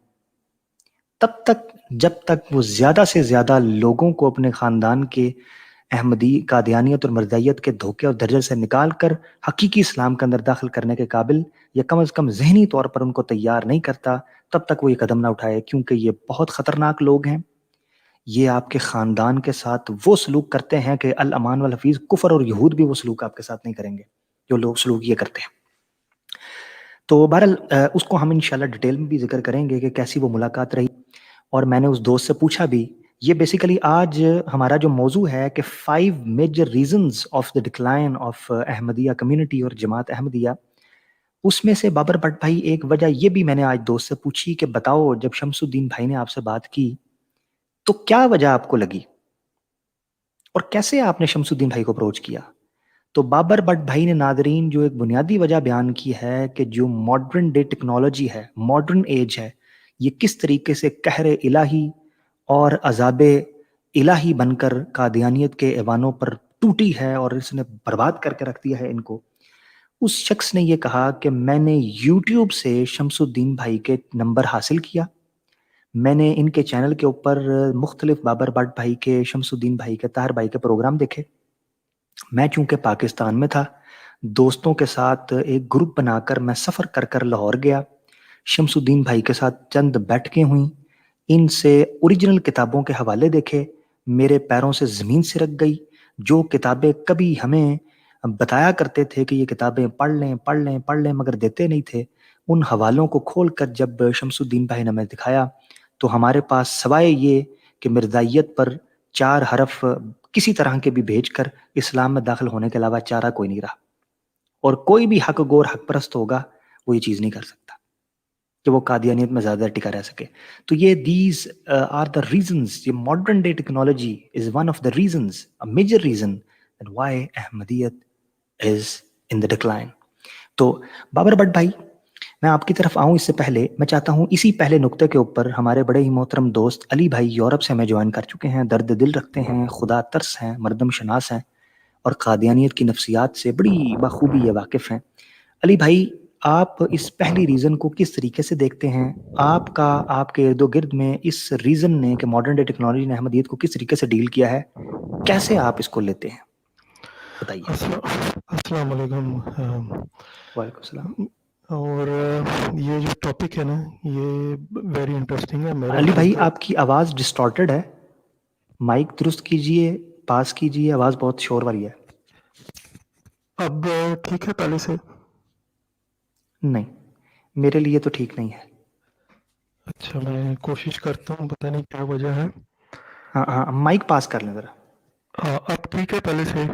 Speaker 2: تب تک جب تک وہ زیادہ سے زیادہ لوگوں کو اپنے خاندان کے احمدی قادیانیت اور مرزائیت کے دھوکے اور درجل سے نکال کر حقیقی اسلام کے اندر داخل کرنے کے قابل، یا کم از کم ذہنی طور پر ان کو تیار نہیں کرتا، تب تک وہ یہ قدم نہ اٹھائے. کیونکہ یہ بہت خطرناک لوگ ہیں. یہ آپ کے خاندان کے ساتھ وہ سلوک کرتے ہیں کہ الامان والحفیظ کفر اور یہود بھی وہ سلوک آپ کے ساتھ نہیں کریں گے جو لوگ سلوک یہ کرتے ہیں. تو بہرحال اس کو ہم انشاءاللہ ڈیٹیل میں بھی ذکر کریں گے کہ کیسی وہ ملاقات رہی. اور میں نے اس دوست سے پوچھا بھی یہ بیسیکلی آج ہمارا جو موضوع ہے کہ 5 major reasons of the decline of Ahmadiyya community اور جماعت احمدیہ. اس میں سے بابر بٹ بھائی ایک وجہ یہ بھی میں نے آج دوست سے پوچھی کہ بتاؤ جب شمس الدین بھائی نے آپ سے بات کی تو کیا وجہ آپ کو لگی اور کیسے آپ نے شمس الدین بھائی کو اپروچ کیا. تو بابر بٹ بھائی نے ناظرین جو ایک بنیادی وجہ بیان کی ہے کہ جو ماڈرن ڈے ٹیکنالوجی ہے، ماڈرن ایج ہے، یہ کس طریقے سے قہر الہی اور عذاب الہی بن کر قادیانیت کے ایوانوں پر ٹوٹی ہے اور اس نے برباد کر کے رکھ دیا ہے ان کو. اس شخص نے یہ کہا کہ میں نے یوٹیوب سے شمس الدین بھائی کے نمبر حاصل کیا، میں نے ان کے چینل کے اوپر مختلف بابر بٹ بھائی کے، شمس الدین بھائی کے، طاہر بھائی کے پروگرام دیکھے. میں چونکہ پاکستان میں تھا، دوستوں کے ساتھ ایک گروپ بنا کر میں سفر کر کر لاہور گیا، شمس الدین بھائی کے ساتھ چند بیٹھکیں ہوئیں، ان سے اوریجنل کتابوں کے حوالے دیکھے، میرے پیروں سے زمین سرک گئی. جو کتابیں کبھی ہمیں بتایا کرتے تھے کہ یہ کتابیں پڑھ لیں پڑھ لیں پڑھ لیں مگر دیتے نہیں تھے، ان حوالوں کو کھول کر جب شمس الدین بھائی نے ہمیں دکھایا تو ہمارے پاس سوائے یہ کہ مرزائیت پر 4 حرف کسی طرح کے بھی بھیج کر اسلام میں داخل ہونے کے علاوہ چارہ کوئی نہیں رہا. اور کوئی بھی حق گور حق پرست ہوگا وہ یہ چیز نہیں کر سکتا کہ وہ قادیانیت میں زیادہ ٹکا رہ سکے. تو یہ دیز آر دا ریزنز. یہ modern day technology is one of the reasons, a major reason that why Ahmadiyyat is in the decline. تو بابر بٹ بھائی میں آپ کی طرف آؤں اس سے پہلے میں چاہتا ہوں اسی پہلے نقطے کے اوپر ہمارے بڑے ہی محترم دوست علی بھائی یورپ سے ہمیں جوائن کر چکے ہیں، درد دل رکھتے ہیں، خدا ترس ہیں، مردم شناس ہیں اور قادیانیت کی نفسیات سے بڑی بخوبی یہ واقف ہیں. علی بھائی آپ اس پہلی ریزن کو کس طریقے سے دیکھتے ہیں؟ آپ کا آپ کے ارد و گرد میں اس ریزن نے کہ ماڈرن ڈے ٹیکنالوجی نے احمدیت کو کس طریقے سے ڈیل کیا ہے، کیسے آپ اس کو لیتے ہیں بتائیے.
Speaker 5: السلام علیکم.
Speaker 2: وعلیکم السلام.
Speaker 5: اور یہ جو ٹاپک ہے نا یہ ویری انٹرسٹنگ ہے. میرا
Speaker 2: علی بھائی آپ کی آواز ڈسٹارٹڈ ہے، مائک درست کیجئے، پاس کیجئے، آواز بہت شور والی ہے.
Speaker 5: اب ٹھیک ہے پہلے سے؟
Speaker 2: نہیں میرے لیے تو ٹھیک نہیں ہے.
Speaker 5: اچھا میں کوشش کرتا ہوں، پتہ نہیں کیا وجہ ہے.
Speaker 2: ہاں ہاں مائک پاس کر لیں ذرا.
Speaker 5: ہاں اب ٹھیک ہے پہلے سے؟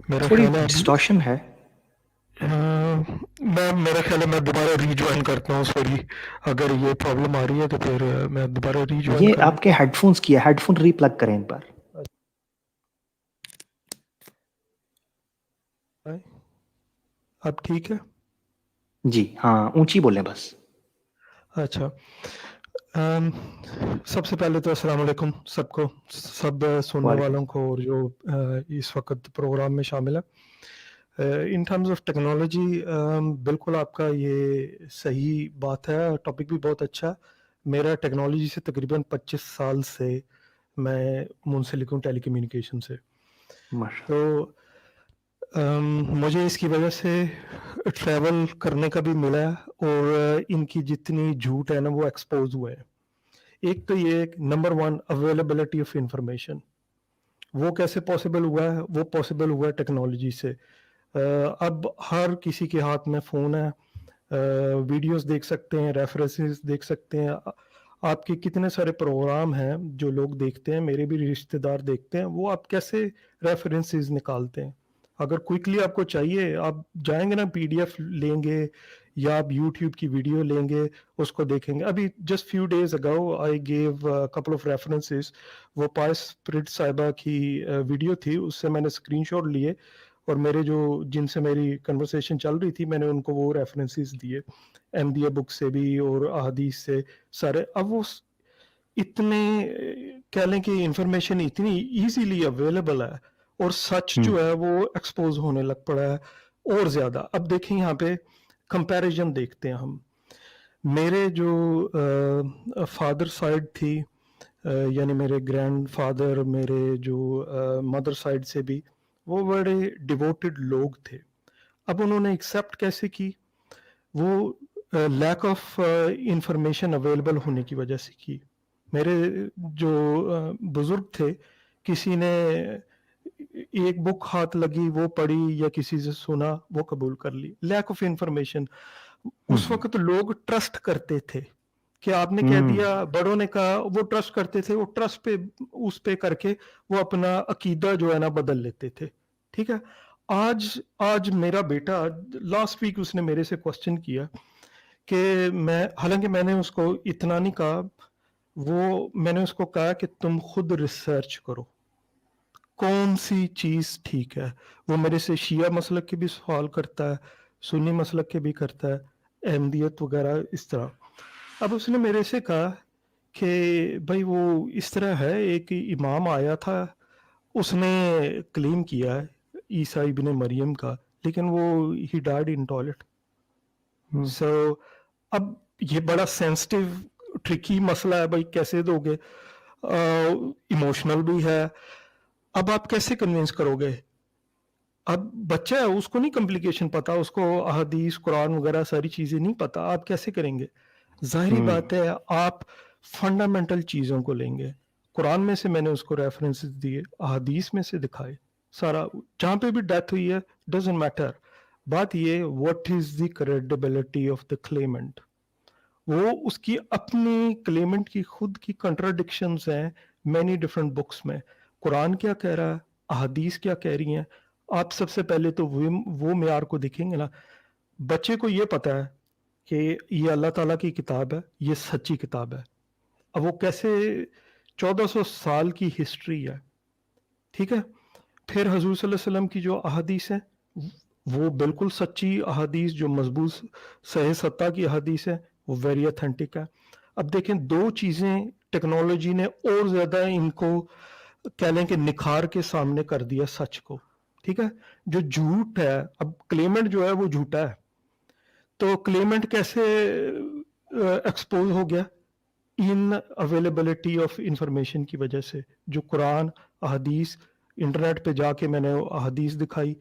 Speaker 5: میرا
Speaker 2: تھوڑی
Speaker 5: خیال ہے
Speaker 2: ڈسٹارشن ہے.
Speaker 5: میرا خیال ہے میں دوبارہ ری جوائن کرتا ہوں. سوری اگر یہ پرابلم آ رہی ہے تو پھر میں دوبارہ ری جوائن
Speaker 2: یہ
Speaker 5: کروں.
Speaker 2: آپ کے ہیڈ فونس کی ہے، ہیڈ فون ری پلگ کریں ایک بار.
Speaker 5: اب ٹھیک ہے؟
Speaker 2: جی ہاں اونچی بولیں بس.
Speaker 5: اچھا سب سے پہلے تو السلام علیکم سب کو، سب سننے
Speaker 2: وعلیکم
Speaker 5: والوں کو اور جو اس وقت پروگرام میں شامل ہے. ان ٹرمز آف ٹیکنالوجی بالکل آپ کا یہ صحیح بات ہے، ٹاپک بھی بہت اچھا. میرا ٹیکنالوجی سے تقریباً 25 سال سے میں منسلک ہوں، ٹیلی کمیونیکیشن سے. تو مجھے اس کی وجہ سے ٹریول کرنے کا بھی ملا ہے اور ان کی جتنی جھوٹ ہے نا وہ ایکسپوز ہوئے ہیں. ایک تو یہ نمبر 1 اویلیبلٹی آف انفارمیشن، وہ کیسے پاسبل ہوا ہے؟ وہ پاسبل ہوا ہے ٹیکنالوجی سے. اب ہر کسی کے ہاتھ میں فون ہے، ویڈیوز دیکھ سکتے ہیں، ریفرنسز دیکھ سکتے ہیں. آپ کے کتنے سارے پروگرام ہیں جو لوگ دیکھتے ہیں، میرے بھی رشتہ دار دیکھتے ہیں، وہ آپ کیسے ریفرنسز نکالتے ہیں؟ اگر کوئکلی آپ کو چاہیے آپ جائیں گے نا، پی ڈی ایف لیں گے یا آپ یوٹیوب کی ویڈیو لیں گے، اس کو دیکھیں گے. ابھی just few days ago I gave couple of references. وہ پائس پرٹ صاحبہ کی ویڈیو تھی، اس سے میں نے اسکرین شاٹ لیے اور میرے جو جن سے میری کنورسیشن چل رہی تھی میں نے ان کو وہ ریفرنسز دیے، احمدیہ بک سے بھی اور احادیث سے سارے. اب وہ اتنے کہہ لیں کہ انفارمیشن اتنی ایزیلی اویلیبل ہے اور سچ جو ہے وہ ایکسپوز ہونے لگ پڑا ہے اور زیادہ. اب دیکھیں یہاں پہ کمپیریزن دیکھتے ہیں ہم. میرے جو فادر سائڈ تھی، یعنی میرے گرینڈ فادر، میرے جو مدر سائڈ سے بھی وہ بڑے ڈیووٹڈ لوگ تھے. اب انہوں نے ایکسیپٹ کیسے کی؟ وہ لیک آف انفارمیشن اویلیبل ہونے کی وجہ سے کی. میرے جو بزرگ تھے، کسی نے ایک بک ہاتھ لگی وہ پڑھی یا کسی سے سنا وہ قبول کر لی. Lack of information. اس وقت لوگ ٹرسٹ کرتے تھے کہ آپ نے کہہ دیا, بڑوں نے کہا, وہ ٹرسٹ کرتے تھے, وہ ٹرسٹ پہ اس پہ کر کے وہ اپنا عقیدہ جو ہے نا بدل لیتے تھے. ٹھیک ہے, آج میرا بیٹا لاسٹ ویک اس نے میرے سے کوشچن کیا کہ حالانکہ میں نے اس کو اتنا نہیں کہا, میں نے اس کو کہا کہ تم خود ریسرچ کرو کون سی چیز ٹھیک ہے. وہ میرے سے شیعہ مسلک کے بھی سوال کرتا ہے, سنی مسلک کے بھی کرتا ہے, احمدیت وغیرہ اس طرح. اب اس نے میرے سے کہا کہ بھائی وہ اس طرح ہے, ایک امام آیا تھا, اس نے کلیم کیا ہے عیسیٰ ابن مریم کا, لیکن وہ ہی ڈائڈ ان ٹوائلٹ. سو اب یہ بڑا سینسٹیو ٹرکی مسئلہ ہے بھائی, کیسے دو گے, ایموشنل بھی ہے. اب آپ کیسے کنوینس کرو گے؟ اب بچہ ہے, اس کو نہیں کمپلیکیشن پتا, اس کو احادیث قرآن وغیرہ ساری چیزیں نہیں پتا, آپ کیسے کریں گے؟ ظاہری بات ہے آپ فنڈامنٹل چیزوں کو لیں گے. قرآن میں سے میں نے اس کو ریفرنس دیے, احادیث میں سے دکھائے, سارا جہاں پہ بھی ڈیتھ ہوئی ہے ڈزنٹ میٹر. بات یہ what is the credibility of the claimant. وہ اس کی اپنی کلیمنٹ کی خود کی کنٹراڈکشنز ہیں مینی ڈفرنٹ بکس میں. قرآن کیا کہہ رہا ہے, احادیث کیا کہہ رہی ہیں, آپ سب سے پہلے تو وہ معیار کو دیکھیں گے نا. بچے کو یہ پتا ہے کہ یہ اللہ تعالیٰ کی کتاب ہے, یہ سچی کتاب ہے. اب وہ کیسے 1400 سال کی ہسٹری ہے, ٹھیک ہے. پھر حضور صلی اللہ علیہ وسلم کی جو احادیث ہیں وہ بالکل سچی احادیث, جو مضبوط صحیح ستہ کی احادیث ہے, وہ ویری اتھینٹک ہے. اب دیکھیں دو چیزیں ٹیکنالوجی نے اور زیادہ ان کو کہہ لیں کہ نکھار کے سامنے کر دیا سچ کو, ٹھیک ہے. جو جھوٹ ہے, اب کلیمنٹ جو ہے وہ جھوٹا ہے, تو کلیمنٹ کیسے ایکسپوز ہو گیا؟ ان اویلیبلٹی آف انفارمیشن کی وجہ سے. جو قرآن احادیث, انٹرنیٹ پہ جا کے میں نے احادیث دکھائی,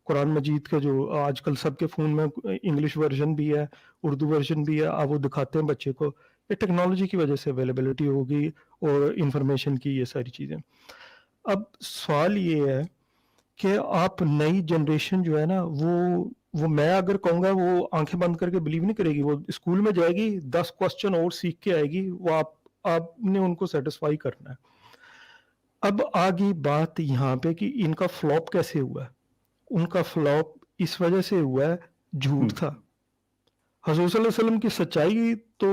Speaker 5: قرآن مجید کا جو آج کل سب کے فون میں انگلش ورژن بھی ہے, اردو ورژن بھی ہے, آپ وہ دکھاتے ہیں بچے کو. یہ ٹیکنالوجی کی وجہ سے اویلیبلٹی ہوگی اور انفارمیشن کی یہ ساری چیزیں. اب سوال یہ ہے کہ آپ نئی جنریشن جو ہے نا وہ میں اگر کہوں گا وہ آنکھیں بند کر کے بلیو نہیں کرے گی. وہ اسکول میں جائے گی, 10 کوسچن اور سیکھ کے آئے گی, وہ آپ نے ان کو سیٹسفائی کرنا ہے. اب آگی بات یہاں پہ کہ ان کا فلاپ کیسے ہوا ہے. ان کا فلاپ اس وجہ سے ہوا ہے جھوٹ تھا. حضور صلی اللہ علیہ وسلم کی سچائی تو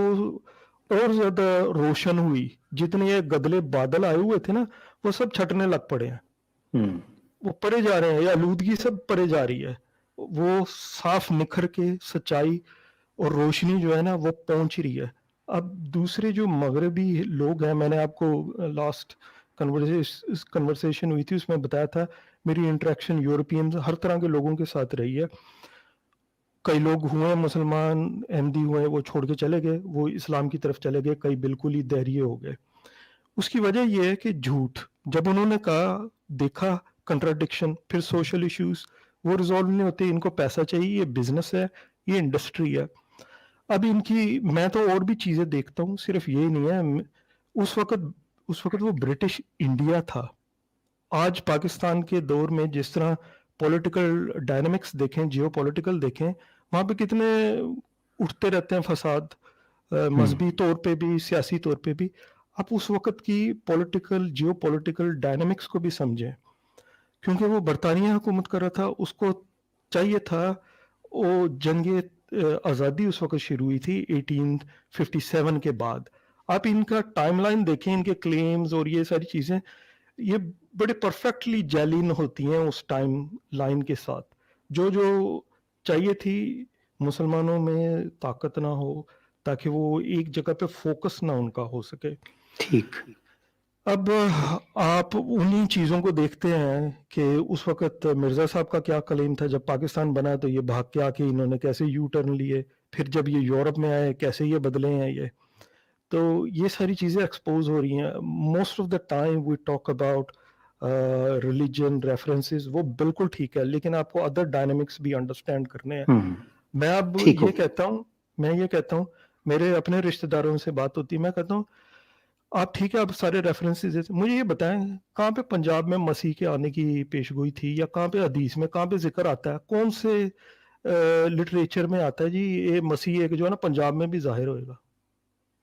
Speaker 5: اور زیادہ روشن ہوئی. جتنے یہ گدلے بادل آئے ہوئے تھے نا, وہ سب چھٹنے لگ پڑے ہیں, وہ پرے جا رہے ہیں, یا آلودگی سب پرے جا رہی ہے. وہ صاف نکھر کے سچائی اور روشنی جو ہے نا وہ پہنچ رہی ہے. اب دوسرے جو مغربی لوگ ہیں, میں نے آپ کو لاسٹ کنورسیشن ہوئی تھی اس میں بتایا تھا, میری انٹریکشن یورپین ہر طرح کے لوگوں کے ساتھ رہی ہے. کئی لوگ ہوئے مسلمان, احمدی ہوئے, وہ چھوڑ کے چلے گئے, وہ اسلام کی طرف چلے گئے, کئی بالکل ہی دہریے ہو گئے. اس کی وجہ یہ ہے کہ جھوٹ, جب انہوں نے کہا, دیکھا کنٹراڈکشن, پھر سوشل ایشوز وہ ریزالو نہیں ہوتے. ان کو پیسہ چاہیے, یہ بزنس ہے, یہ انڈسٹری ہے. اب ان کی میں تو اور بھی چیزیں دیکھتا ہوں, صرف یہ نہیں ہے. اس وقت وہ برٹش انڈیا تھا. آج پاکستان کے دور میں جس طرح پولیٹیکل ڈائنامکس دیکھیں, جیو پولیٹیکل دیکھیں, وہاں پہ کتنے اٹھتے رہتے ہیں فساد, مذہبی طور پہ بھی, سیاسی طور پہ بھی. آپ اس وقت کی پولیٹیکل جیو پولیٹیکل ڈائنامکس کو بھی سمجھیں, کیونکہ وہ برطانیہ حکومت کر رہا تھا. اس کو چاہیے تھا, وہ جنگ آزادی اس وقت شروع ہوئی تھی 1857 کے بعد. آپ ان کا ٹائم لائن دیکھیں, ان کے کلیمز اور یہ ساری چیزیں, یہ بڑے پرفیکٹلی جیلین ہوتی ہیں اس ٹائم لائن کے ساتھ. جو چاہیے تھی مسلمانوں میں طاقت نہ ہو, تاکہ وہ ایک جگہ پہ فوکس نہ ان کا ہو سکے.
Speaker 2: ٹھیک.
Speaker 5: اب آپ انہی چیزوں کو دیکھتے ہیں کہ اس وقت مرزا صاحب کا کیا کلیم تھا. جب پاکستان بنا تو یہ بھاگ کے آ کے انہوں نے کیسے یو ٹرن لیے, پھر جب یہ یورپ میں آئے کیسے یہ بدلے ہیں یہ. تو یہ ساری چیزیں ایکسپوز ہو رہی ہیں. Most of the time we talk about religion references, وہ بالکل ٹھیک ہے, لیکن آپ کو ادر ڈائنامکس بھی انڈرسٹینڈ کرنے ہیں. میں اب یہ کہتا ہوں, میرے اپنے رشتہ داروں سے بات ہوتی ہے, میں کہتا ہوں آپ ٹھیک ہے, آپ سارے ریفرنسز مجھے یہ بتائیں, کہاں پہ پنجاب میں مسیح کے آنے کی پیش گوئی تھی, یا کہاں پہ حدیث میں کہاں پہ ذکر آتا ہے, کون سے لٹریچر میں آتا ہے جی یہ مسیح ایک جو ہے نا پنجاب میں بھی ظاہر ہوئے گا.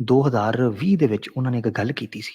Speaker 2: 2020 ਦੇ ਵਿੱਚ, ਉਹਨਾਂ ਨੇ ਇੱਕ ਗੱਲ ਕੀਤੀ ਸੀ।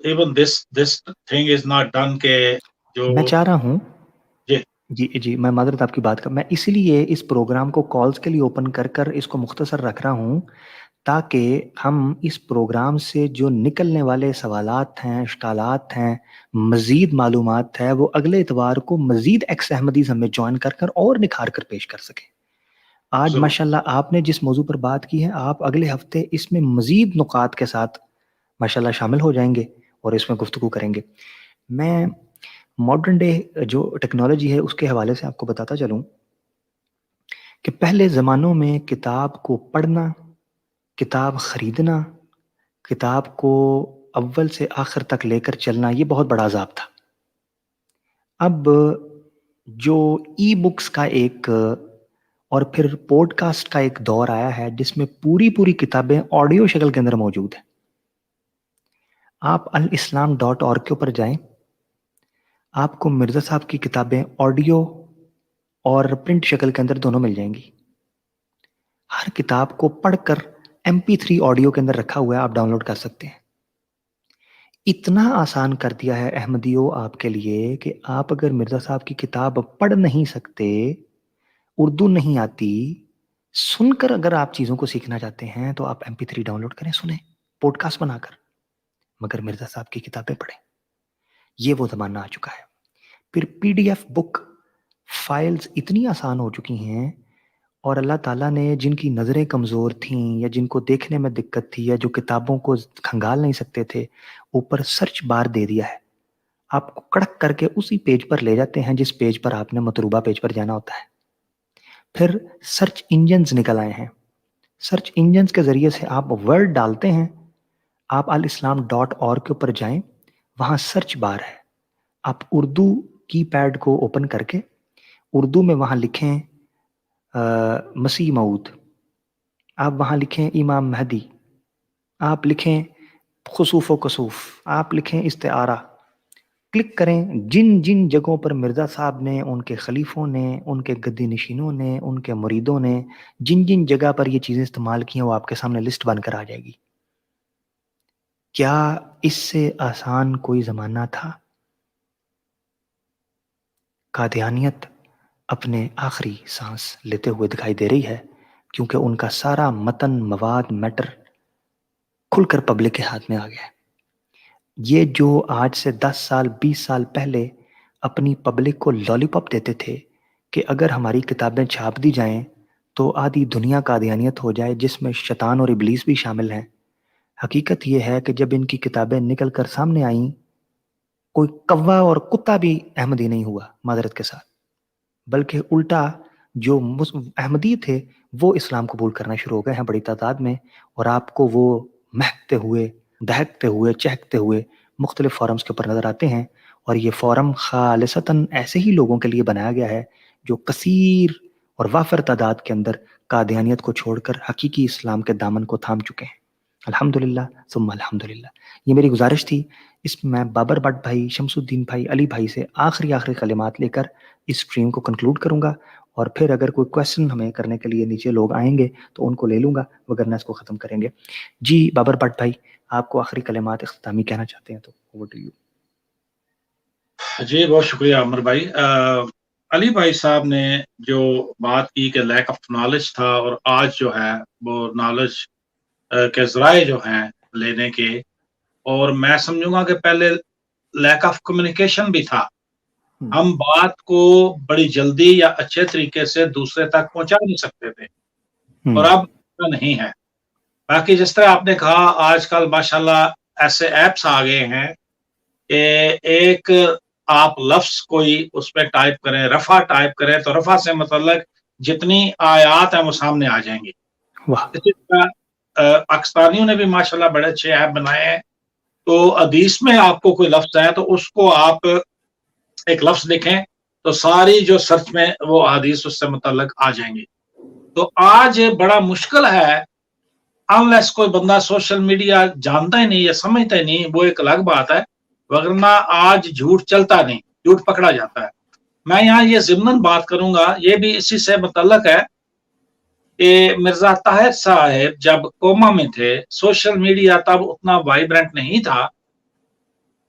Speaker 3: even this thing is not done کہ جو
Speaker 2: میں چاہ رہا ہوں
Speaker 3: جی
Speaker 2: جی میں معذرت آپ کی بات کا، میں اسی لیے اس پروگرام کو کالز کے لیے اوپن کر کر اس کو مختصر رکھ رہا ہوں تاکہ ہم اس پروگرام سے جو نکلنے والے سوالات ہیں، اشکالات ہیں، مزید معلومات ہے، وہ اگلے اتوار کو مزید ایکس احمدیز ہمیں جوائن کر کر اور نکھار کر پیش کر سکیں۔ آج
Speaker 3: ضرور
Speaker 2: ماشاءاللہ آپ نے جس موضوع پر بات کی ہے، آپ اگلے ہفتے اس میں مزید نکات کے ساتھ ماشاءاللہ شامل ہو جائیں گے اور اس میں گفتگو کریں گے۔ میں ماڈرن ڈے جو ٹیکنالوجی ہے اس کے حوالے سے آپ کو بتاتا چلوں کہ پہلے زمانوں میں کتاب کو پڑھنا، کتاب خریدنا، کتاب کو اول سے آخر تک لے کر چلنا، یہ بہت بڑا عذاب تھا۔ اب جو ای بکس کا ایک اور پھر پوڈ کاسٹ کا ایک دور آیا ہے جس میں پوری کتابیں آڈیو شکل کے اندر موجود ہیں۔ آپ الاسلام.org کے اوپر جائیں، آپ کو مرزا صاحب کی کتابیں آڈیو اور پرنٹ شکل کے اندر دونوں مل جائیں گی۔ ہر کتاب کو پڑھ کر MP3 آڈیو کے اندر رکھا ہوا ہے، آپ ڈاؤن لوڈ کر سکتے ہیں۔ اتنا آسان کر دیا ہے احمدیوں آپ کے لیے کہ آپ اگر مرزا صاحب کی کتاب پڑھ نہیں سکتے، اردو نہیں آتی، سن کر اگر آپ چیزوں کو سیکھنا چاہتے ہیں تو آپ MP3 ڈاؤن لوڈ کریں، سنیں پوڈ کاسٹ بنا کر، مگر مرزا صاحب کی کتابیں پڑھیں۔ یہ وہ زمانہ آ چکا ہے۔ پھر PDF بک فائلز اتنی آسان ہو چکی ہیں، اور اللہ تعالیٰ نے جن کی نظریں کمزور تھیں یا جن کو دیکھنے میں دقت تھی یا جو کتابوں کو کھنگال نہیں سکتے تھے، اوپر سرچ بار دے دیا ہے، آپ کو کڑک کر کے اسی پیج پر لے جاتے ہیں جس پیج پر آپ نے مطلوبہ پیج پر جانا ہوتا ہے۔ پھر سرچ انجنز نکل آئے ہیں، سرچ انجنز کے ذریعے سے آپ ورڈ ڈالتے ہیں، آپ الاسلام.org کے اوپر جائیں، وہاں سرچ بار ہے، آپ اردو کی پیڈ کو اوپن کر کے اردو میں وہاں لکھیں مسیح موعود، آپ وہاں لکھیں امام مہدی، آپ لکھیں خسوف و کسوف، آپ لکھیں استعارہ، کلک کریں۔ جن جن جگہوں پر مرزا صاحب نے، ان کے خلیفوں نے، ان کے گدی نشینوں نے، ان کے مریدوں نے جن جن جگہ پر یہ چیزیں استعمال کی ہیں، وہ آپ کے سامنے لسٹ بن کر آ جائے گی۔ کیا اس سے آسان کوئی زمانہ تھا؟ قادیانیت اپنے آخری سانس لیتے ہوئے دکھائی دے رہی ہے، کیونکہ ان کا سارا متن، مواد، میٹر کھل کر پبلک کے ہاتھ میں آ گیا ہے۔ یہ جو آج سے 10 سال 20 سال پہلے اپنی پبلک کو لالی پاپ دیتے تھے کہ اگر ہماری کتابیں چھاپ دی جائیں تو آدھی دنیا قادیانیت ہو جائے جس میں شیطان اور ابلیس بھی شامل ہیں، حقیقت یہ ہے کہ جب ان کی کتابیں نکل کر سامنے آئیں، کوئی کوا اور کتا بھی احمدی نہیں ہوا معذرت کے ساتھ، بلکہ الٹا جو احمدی تھے وہ اسلام قبول کرنا شروع ہو گئے ہیں بڑی تعداد میں، اور آپ کو وہ مہکتے ہوئے، دہکتے ہوئے، چہکتے ہوئے مختلف فورمز کے اوپر نظر آتے ہیں۔ اور یہ فورم خالصتاً ایسے ہی لوگوں کے لیے بنایا گیا ہے جو کثیر اور وافر تعداد کے اندر قادیانیت کو چھوڑ کر حقیقی اسلام کے دامن کو تھام چکے ہیں۔ الحمدللہ ثم الحمدللہ۔ یہ میری گزارش تھی، اس میں میں بابر بٹ بھائی، شمس الدین بھائی، علی بھائی سے آخری کلمات لے کر اس سٹریم کو کنکلوڈ کروں گا، اور پھر اگر کوئی کویسچن ہمیں کرنے کے لیے نیچے لوگ آئیں گے تو ان کو لے لوں گا، وگرنہ اس کو ختم کریں گے۔ جی بابر بٹ بھائی، آپ کو آخری کلمات اختتامی کہنا چاہتے ہیں تو اوور ٹو یو۔
Speaker 3: جی بہت شکریہ عمر بھائی۔ علی بھائی صاحب نے جو بات کی کہ لیک آف نالج تھا، اور آج جو ہے وہ نالج کے ذرائع جو ہیں لینے کے، اور میں سمجھوں گا کہ پہلے لیک آف کمیونیکیشن بھی تھا، ہم بات کو بڑی جلدی یا اچھے طریقے سے دوسرے تک پہنچا نہیں سکتے تھے، اور اب ایسا نہیں ہے۔ باقی جس طرح آپ نے کہا، آج کل ماشاءاللہ ایسے ایپس آ گئے ہیں کہ ایک آپ لفظ کوئی اس پہ ٹائپ کریں، رفع ٹائپ کریں تو رفع سے متعلق جتنی آیات ہیں وہ سامنے آ جائیں گی۔ اسی طرح پاکستانیوں نے بھی ماشاءاللہ بڑے اچھے ایپ بنائے ہیں، تو حدیث میں آپ کو کوئی لفظ ہے تو اس کو آپ ایک لفظ لکھیں تو ساری جو سرچ میں وہ حدیث اس سے متعلق آ جائیں گی۔ تو آج بڑا مشکل ہے، انلیس کوئی بندہ سوشل میڈیا جانتا ہی نہیں یا سمجھتا ہی نہیں، وہ ایک الگ بات ہے، وگرنہ آج جھوٹ چلتا نہیں، جھوٹ پکڑا جاتا ہے۔ میں یہاں یہ ضمناً بات کروں گا، یہ بھی اسی سے متعلق ہے کہ مرزا طاہر صاحب جب کوما میں تھے، سوشل میڈیا تب اتنا وائبرنٹ نہیں تھا،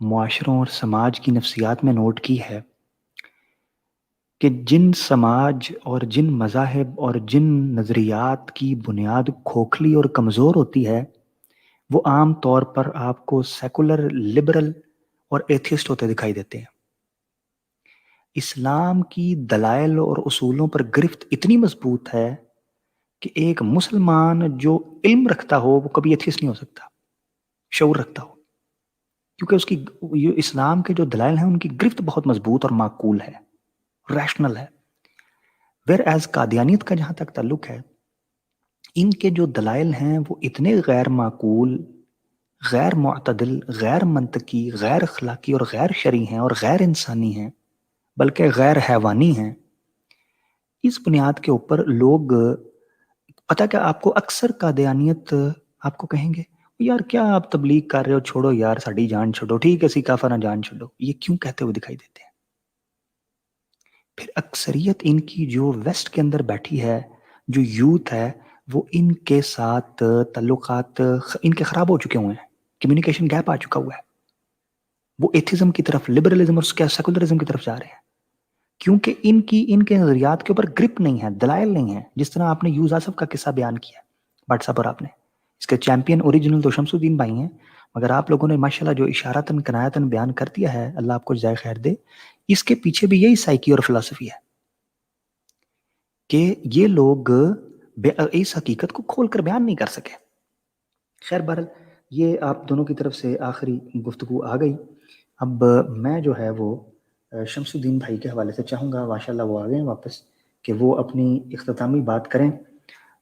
Speaker 2: معاشروں اور سماج کی نفسیات میں نوٹ کی ہے کہ جن سماج اور جن مذاہب اور جن نظریات کی بنیاد کھوکھلی اور کمزور ہوتی ہے وہ عام طور پر آپ کو سیکولر، لبرل اور ایتھیسٹ ہوتے دکھائی دیتے ہیں. اسلام کی دلائل اور اصولوں پر گرفت اتنی مضبوط ہے کہ ایک مسلمان جو علم رکھتا ہو وہ کبھی ایتھیسٹ نہیں ہو سکتا، شعور رکھتا ہو، کیونکہ اس کی یہ اسلام کے جو دلائل ہیں ان کی گرفت بہت مضبوط اور معقول ہے، ریشنل ہے. ویئر ایز قادیانیت کا جہاں تک تعلق ہے، ان کے جو دلائل ہیں وہ اتنے غیر معقول، غیر معتدل، غیر منطقی، غیر اخلاقی اور غیر شرعی ہیں اور غیر انسانی ہیں، بلکہ غیر حیوانی ہیں. اس بنیاد کے اوپر لوگ، پتہ کیا آپ کو اکثر قادیانیت آپ کو کہیں گے یار کیا آپ تبلیغ کر رہے ہو، چھوڑو یار ساڑی جان چھوڑو، ٹھیک ہے سی کافر جان چھوڑو، یہ کیوں کہتے ہوئے دکھائی دیتے ہیں؟ پھر اکثریت ان کی جو ویسٹ کے اندر بیٹھی ہے، جو یوتھ ہے، وہ ان کے ساتھ تعلقات ان کے خراب ہو چکے ہوئے ہیں، کمیونیکیشن گیپ آ چکا ہوا ہے. وہ ایتھزم کی طرف، لبرلزم اور سیکولرزم کی طرف جا رہے ہیں کیونکہ ان کے نظریات کے اوپر گرپ نہیں ہے، دلائل نہیں ہے. جس طرح آپ نے یوز آصف کا قصہ بیان کیا واٹس ایپ پر، آپ نے اس کے چیمپئن اوریجنل تو شمس الدین بھائی ہیں، مگر آپ لوگوں نے ماشاءاللہ جو اشارتاً کنایتاً بیان کر دیا ہے، اللہ آپ کو جزائے خیر دے. اس کے پیچھے بھی یہی سائیکی اور فلسفی ہے کہ یہ لوگ اس حقیقت کو کھول کر بیان نہیں کر سکے. خیر بہرحال یہ آپ دونوں کی طرف سے آخری گفتگو آ گئی. اب میں جو ہے وہ شمس الدین بھائی کے حوالے سے چاہوں گا، ماشاءاللہ وہ آ گئے ہیں واپس، کہ وہ اپنی اختتامی بات کریں،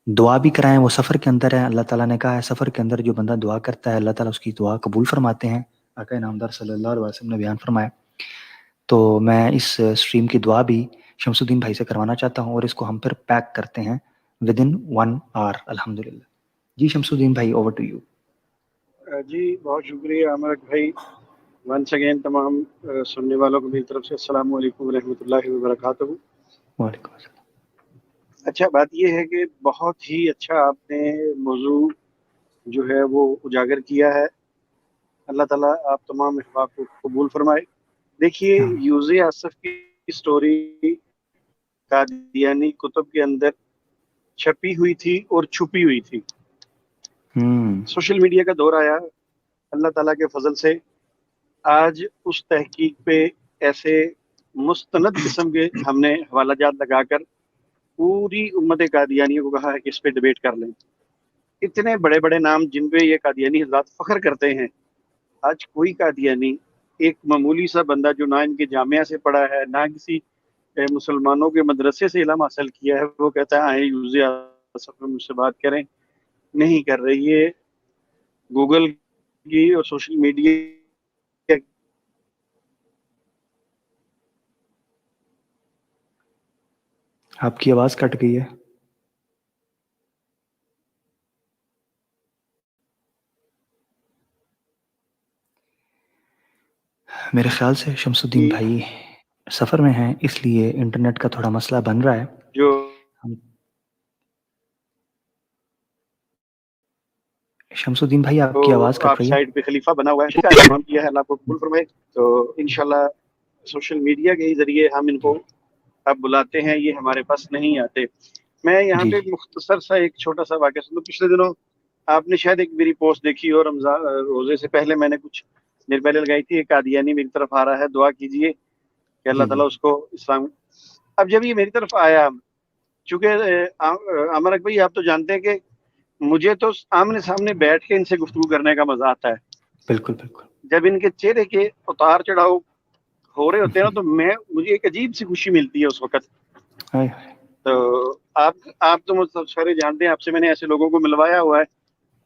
Speaker 2: دعا بھی کرائیں. وہ سفر کے اندر ہے، اللہ تعالیٰ نے کہا ہے سفر کے اندر جو بندہ دعا کرتا ہے اللہ تعالیٰ اس کی دعا قبول فرماتے ہیں، آقا نامدار صلی اللہ علیہ وسلم نے بیان فرمایا. تو میں اس سٹریم کی دعا بھی شمس الدین بھائی سے کروانا چاہتا ہوں اور اس کو ہم پھر پیک کرتے ہیں ودن 1 hour الحمدللہ. جی شمس الدین بھائی اوور ٹو یو.
Speaker 4: جی بہت شکریہ عامر بھائی. ونس اگین تمام سننے والوں کو میری طرف سے السلام علیکم ورحمۃ اللہ وبرکاتہ.
Speaker 2: وعلیکم السلام.
Speaker 4: اچھا بات یہ ہے کہ بہت ہی اچھا آپ نے موضوع جو ہے وہ اجاگر کیا ہے. اللہ تعالیٰ آپ تمام احباب کو قبول فرمائے. دیکھیے یوز آصف کی سٹوری قادیانی کتب کے اندر چھپی ہوئی تھی اور چھپی ہوئی تھی. سوشل میڈیا کا دور آیا، اللہ تعالیٰ کے فضل سے آج اس تحقیق پہ ایسے مستند قسم کے ہم نے حوالہ جات لگا کر پوری امت قادیانیوں کو کہا ہے کہ اس پہ ڈیبیٹ کر لیں. اتنے بڑے بڑے نام جن پہ یہ قادیانی حضرات فخر کرتے ہیں، آج کوئی قادیانی، ایک معمولی سا بندہ جو نہ ان کے جامعہ سے پڑھا ہے نہ کسی مسلمانوں کے مدرسے سے علم حاصل کیا ہے، وہ کہتا ہے آئیں یوز آصف میں مجھ سے بات کریں. نہیں کر رہی. یہ گوگل کی اور سوشل میڈیا
Speaker 2: آپ کی آواز کٹ گئی ہے. میرے خیال سے شمس الدین بھائی سفر میں ہیں، اس لیے انٹرنیٹ کا تھوڑا مسئلہ بن رہا ہے.
Speaker 4: جو
Speaker 2: شمس الدین بھائی آپ کی آواز کٹ
Speaker 4: آپ
Speaker 2: رہی ہے.
Speaker 4: سائڈ پہ خلیفہ بنا ہوا ہے کیا ہے، اللہ کو قبول فرمائے. تو انشاءاللہ سوشل میڈیا کے ہی ذریعے ہم ان کو اب بلاتے ہیں، یہ ہمارے پاس نہیں آتے. میں یہاں پہ مختصر سا ایک چھوٹا سا واقعہ سنوں. پچھلے دنوں آپ نے شاید ایک میری پوسٹ دیکھی اور رمضان روزے سے پہلے میں نے کچھ دیر پہلے لگائی تھی، ایک قادیانی میری طرف آ رہا ہے، دعا کیجئے کہ اللہ تعالیٰ اس کو اسلام. اب جب یہ میری طرف آیا، چونکہ عامر بھائی آپ تو جانتے ہیں کہ مجھے تو آمنے سامنے بیٹھ کے ان سے گفتگو کرنے کا مزہ آتا ہے.
Speaker 2: بالکل بالکل. جب
Speaker 4: ان کے چہرے کے اتار چڑھاؤ ہو رہے ہوتے ہیں نا تو مجھے ایک عجیب سی خوشی ملتی ہے اس وقت. تو آپ تو مجھے سارے جانتے ہیں، آپ سے میں نے ایسے لوگوں کو ملوایا ہوا ہے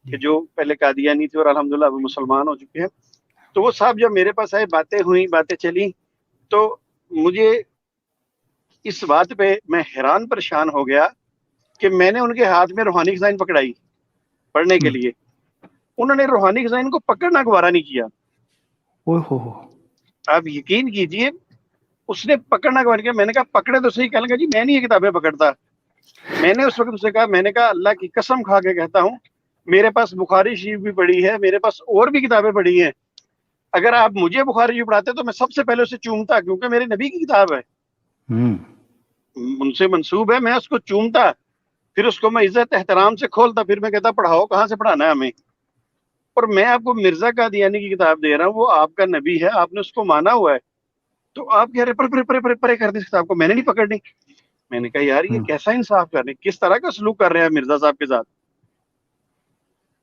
Speaker 4: کہ جو پہلے قادیانی تھے اور الحمدللہ وہ مسلمان ہو چکے ہیں. تو وہ صاحب جب میرے پاس آئے، باتیں ہوئیں، باتیں چلی، تو مجھے اس بات پہ میں حیران پریشان ہو گیا کہ میں نے ان کے ہاتھ میں روحانی خزائن پکڑائی پڑھنے کے لیے. انہوں نے روحانی خزائن کو پکڑنا گوارا نہیں کیا. آپ یقین کیجئے اس نے پکڑنا گوارا کیا. میں نے کہا پکڑے تو صحیح. کہنے لگا جی میں نہیں یہ کتابیں پکڑتا. میں نے اس وقت اسے کہا، میں نے کہا اللہ کی قسم کھا کے کہتا ہوں میرے پاس بخاری شریف بھی پڑھی ہے، میرے پاس اور بھی کتابیں پڑھی ہیں. اگر آپ مجھے بخاری پڑھاتے تو میں سب سے پہلے اسے چومتا، کیونکہ میرے نبی کی کتاب ہے، ان سے منسوب ہے، میں اس کو چومتا، پھر اس کو میں عزت احترام سے کھولتا، پھر میں کہتا پڑھاؤ، کہاں سے پڑھانا ہے ہمیں. اور میں آپ کو مرزا قادیانی کی کتاب دے رہا ہوں، وہ آپ کا نبی ہے، آپ نے اس کو مانا ہوا ہے، تو آپ کہہ رہے پرے کر دیں اس کتاب کو، میں نے نہیں پکڑنی. میں نے کہا یار یہ کیسا انصاف کر رہے ہیں، کس طرح کا سلوک کر رہے ہیں مرزا صاحب کے ساتھ.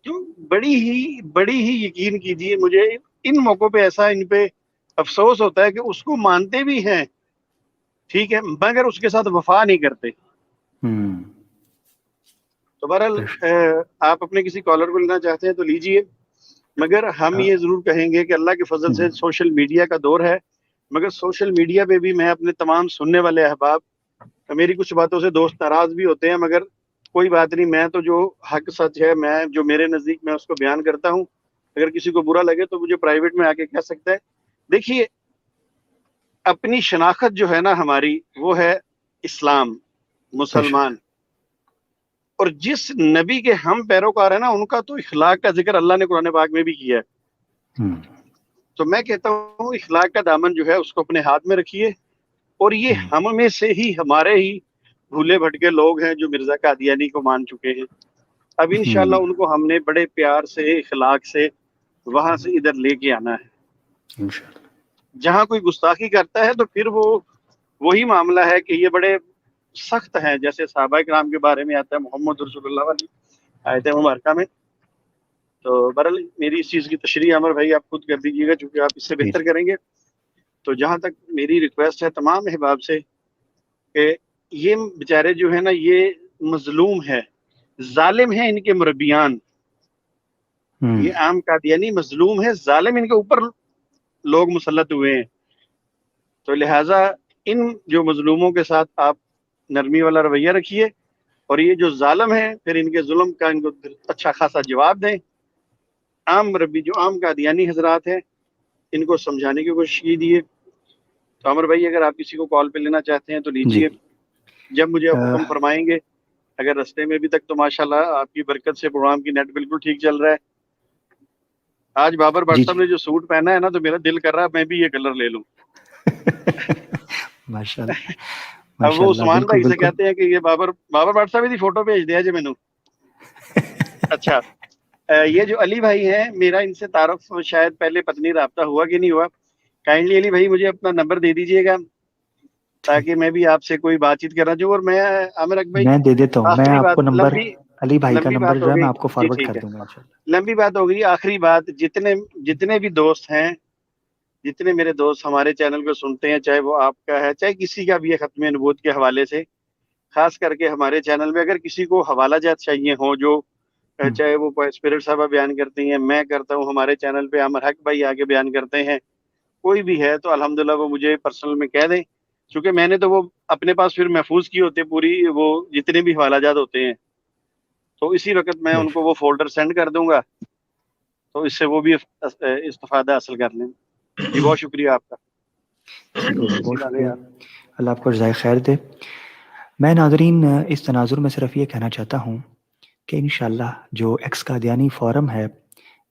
Speaker 4: تو بڑی ہی یقین کیجیے، مجھے ان موقعوں پہ ایسا ان پہ افسوس ہوتا ہے کہ اس کو مانتے بھی ہیں، ٹھیک ہے، مگر اس کے ساتھ وفا نہیں کرتے. تو بہرحال آپ اپنے کسی کالر کو لینا چاہتے ہیں تو لیجئے، مگر ہم یہ ضرور کہیں گے کہ اللہ کے فضل سے سوشل میڈیا کا دور ہے، مگر سوشل میڈیا پہ بھی میں اپنے تمام سننے والے احباب، میری کچھ باتوں سے دوست ناراض بھی ہوتے ہیں، مگر کوئی بات نہیں، میں تو جو حق سچ ہے، میں جو میرے نزدیک میں اس کو بیان کرتا ہوں. اگر کسی کو برا لگے تو مجھے پرائیویٹ میں آ کے کہہ سکتا ہے. دیکھیے اپنی شناخت جو ہے نا ہماری، وہ ہے اسلام، مسلمان، اور جس نبی کے ہم پیروکار ہیں نا، ان کا تو اخلاق کا ذکر اللہ نے قرآن پاک میں بھی کیا ہے. تو میں کہتا ہوں اخلاق کا دامن جو ہے اس کو اپنے ہاتھ میں رکھیے، اور یہ ہم میں سے ہی، ہمارے ہی بھولے بھٹکے لوگ ہیں جو مرزا قادیانی کو مان چکے ہیں. اب انشاءاللہ ان کو ہم نے بڑے پیار سے، اخلاق سے وہاں سے ادھر لے کے آنا ہے. جہاں کوئی گستاخی کرتا ہے تو پھر وہ وہی معاملہ ہے کہ یہ بڑے سخت ہیں، جیسے صحابہ کرام کے بارے میں آتا ہے محمد رسول اللہ والی آیت مبارکہ میں. تو برحال میری اس چیز کی تشریح عمر بھائی آپ خود کر دیجیے گا، چونکہ آپ اس سے بہتر کریں گے. تو جہاں تک میری ریکویسٹ ہے تمام احباب سے کہ یہ بیچارے جو ہے نا یہ مظلوم ہے، ظالم ہیں ان کے مربیان. یہ عام قادیانی مظلوم ہے، ظالم ان کے اوپر لوگ مسلط ہوئے ہیں. تو لہٰذا ان جو مظلوموں کے ساتھ آپ نرمی والا رویہ رکھیے، اور یہ جو ظالم ہیں پھر ان کے ظلم کا ان کو اچھا خاصا جواب دیں. عام مربی جو عام قادیانی حضرات ہیں ان کو سمجھانے کی کوشش کیجیے. تو عمر بھائی اگر آپ کسی کو کال پہ لینا چاہتے ہیں تو لیجیے، جب مجھے حکم فرمائیں گے. اگر رستے میں ابھی تک تو ماشاءاللہ آپ کی برکت سے پروگرام کی نیٹ بالکل ٹھیک چل رہا ہے. آج بابر بٹ صاحب نے جو سوٹ پہنا ہے نا تو میرا دل کر رہا ہے میں بھی یہ کلر لے لوں.
Speaker 2: ماشاءاللہ
Speaker 4: اب وہ عثمان بھائی سے کہتے ہیں کہ یہ بابر بٹ صاحب کی فوٹو بھیج دیا جی مینوں. اچھا یہ جو علی بھائی ہیں، میرا ان سے تعارف شاید پہلے پتہ نہیں رابطہ ہوا کہ نہیں ہوا. کائنڈلی علی بھائی مجھے اپنا نمبر دے دیجیے گا تاکہ میں بھی آپ سے کوئی بات چیت کرنا چاہوں. اور میں عامر اک بھائی
Speaker 2: میں دے دیتا ہوں، میں آپ کو نمبر علی بھائی کا
Speaker 4: لمبی
Speaker 2: نمبر
Speaker 4: بات
Speaker 2: جو
Speaker 4: ہو
Speaker 2: ہے میں
Speaker 4: گئی
Speaker 2: آپ کو
Speaker 4: جی،
Speaker 2: فارورڈ
Speaker 4: ٹھیک
Speaker 2: کر
Speaker 4: ہے،
Speaker 2: دوں گا انشاءاللہ.
Speaker 4: لمبی بات ہو گئی. آخری بات، جتنے بھی دوست ہیں، جتنے میرے دوست ہمارے چینل کو سنتے ہیں، چاہے وہ آپ کا ہے چاہے کسی کا بھی ہے، ختم نبوت کے حوالے سے خاص کر کے ہمارے چینل میں اگر کسی کو حوالہ جات چاہیے ہوں، جو چاہے وہ اسپرٹ صاحبہ بیان کرتی ہیں، میں کرتا ہوں، ہمارے چینل پہ عامر حق بھائی آگے بیان کرتے ہیں، کوئی بھی ہے تو الحمدللہ وہ مجھے پرسنل میں کہہ دیں، چونکہ میں نے تو وہ اپنے پاس پھر محفوظ کی ہوتے پوری وہ جتنے بھی حوالہ جات ہوتے ہیں، تو اسی وقت میں ان کو وہ فولڈر سینڈ کر دوں گا، تو اس سے وہ بھی استفادہ حاصل کر لیں. جی بہت شکریہ آپ کا.
Speaker 2: بہت شکریہ، اللہ آپ کو جزائے خیر دے. میں ناظرین اس تناظر میں صرف یہ کہنا چاہتا ہوں کہ انشاءاللہ جو ایکس قادیانی فورم ہے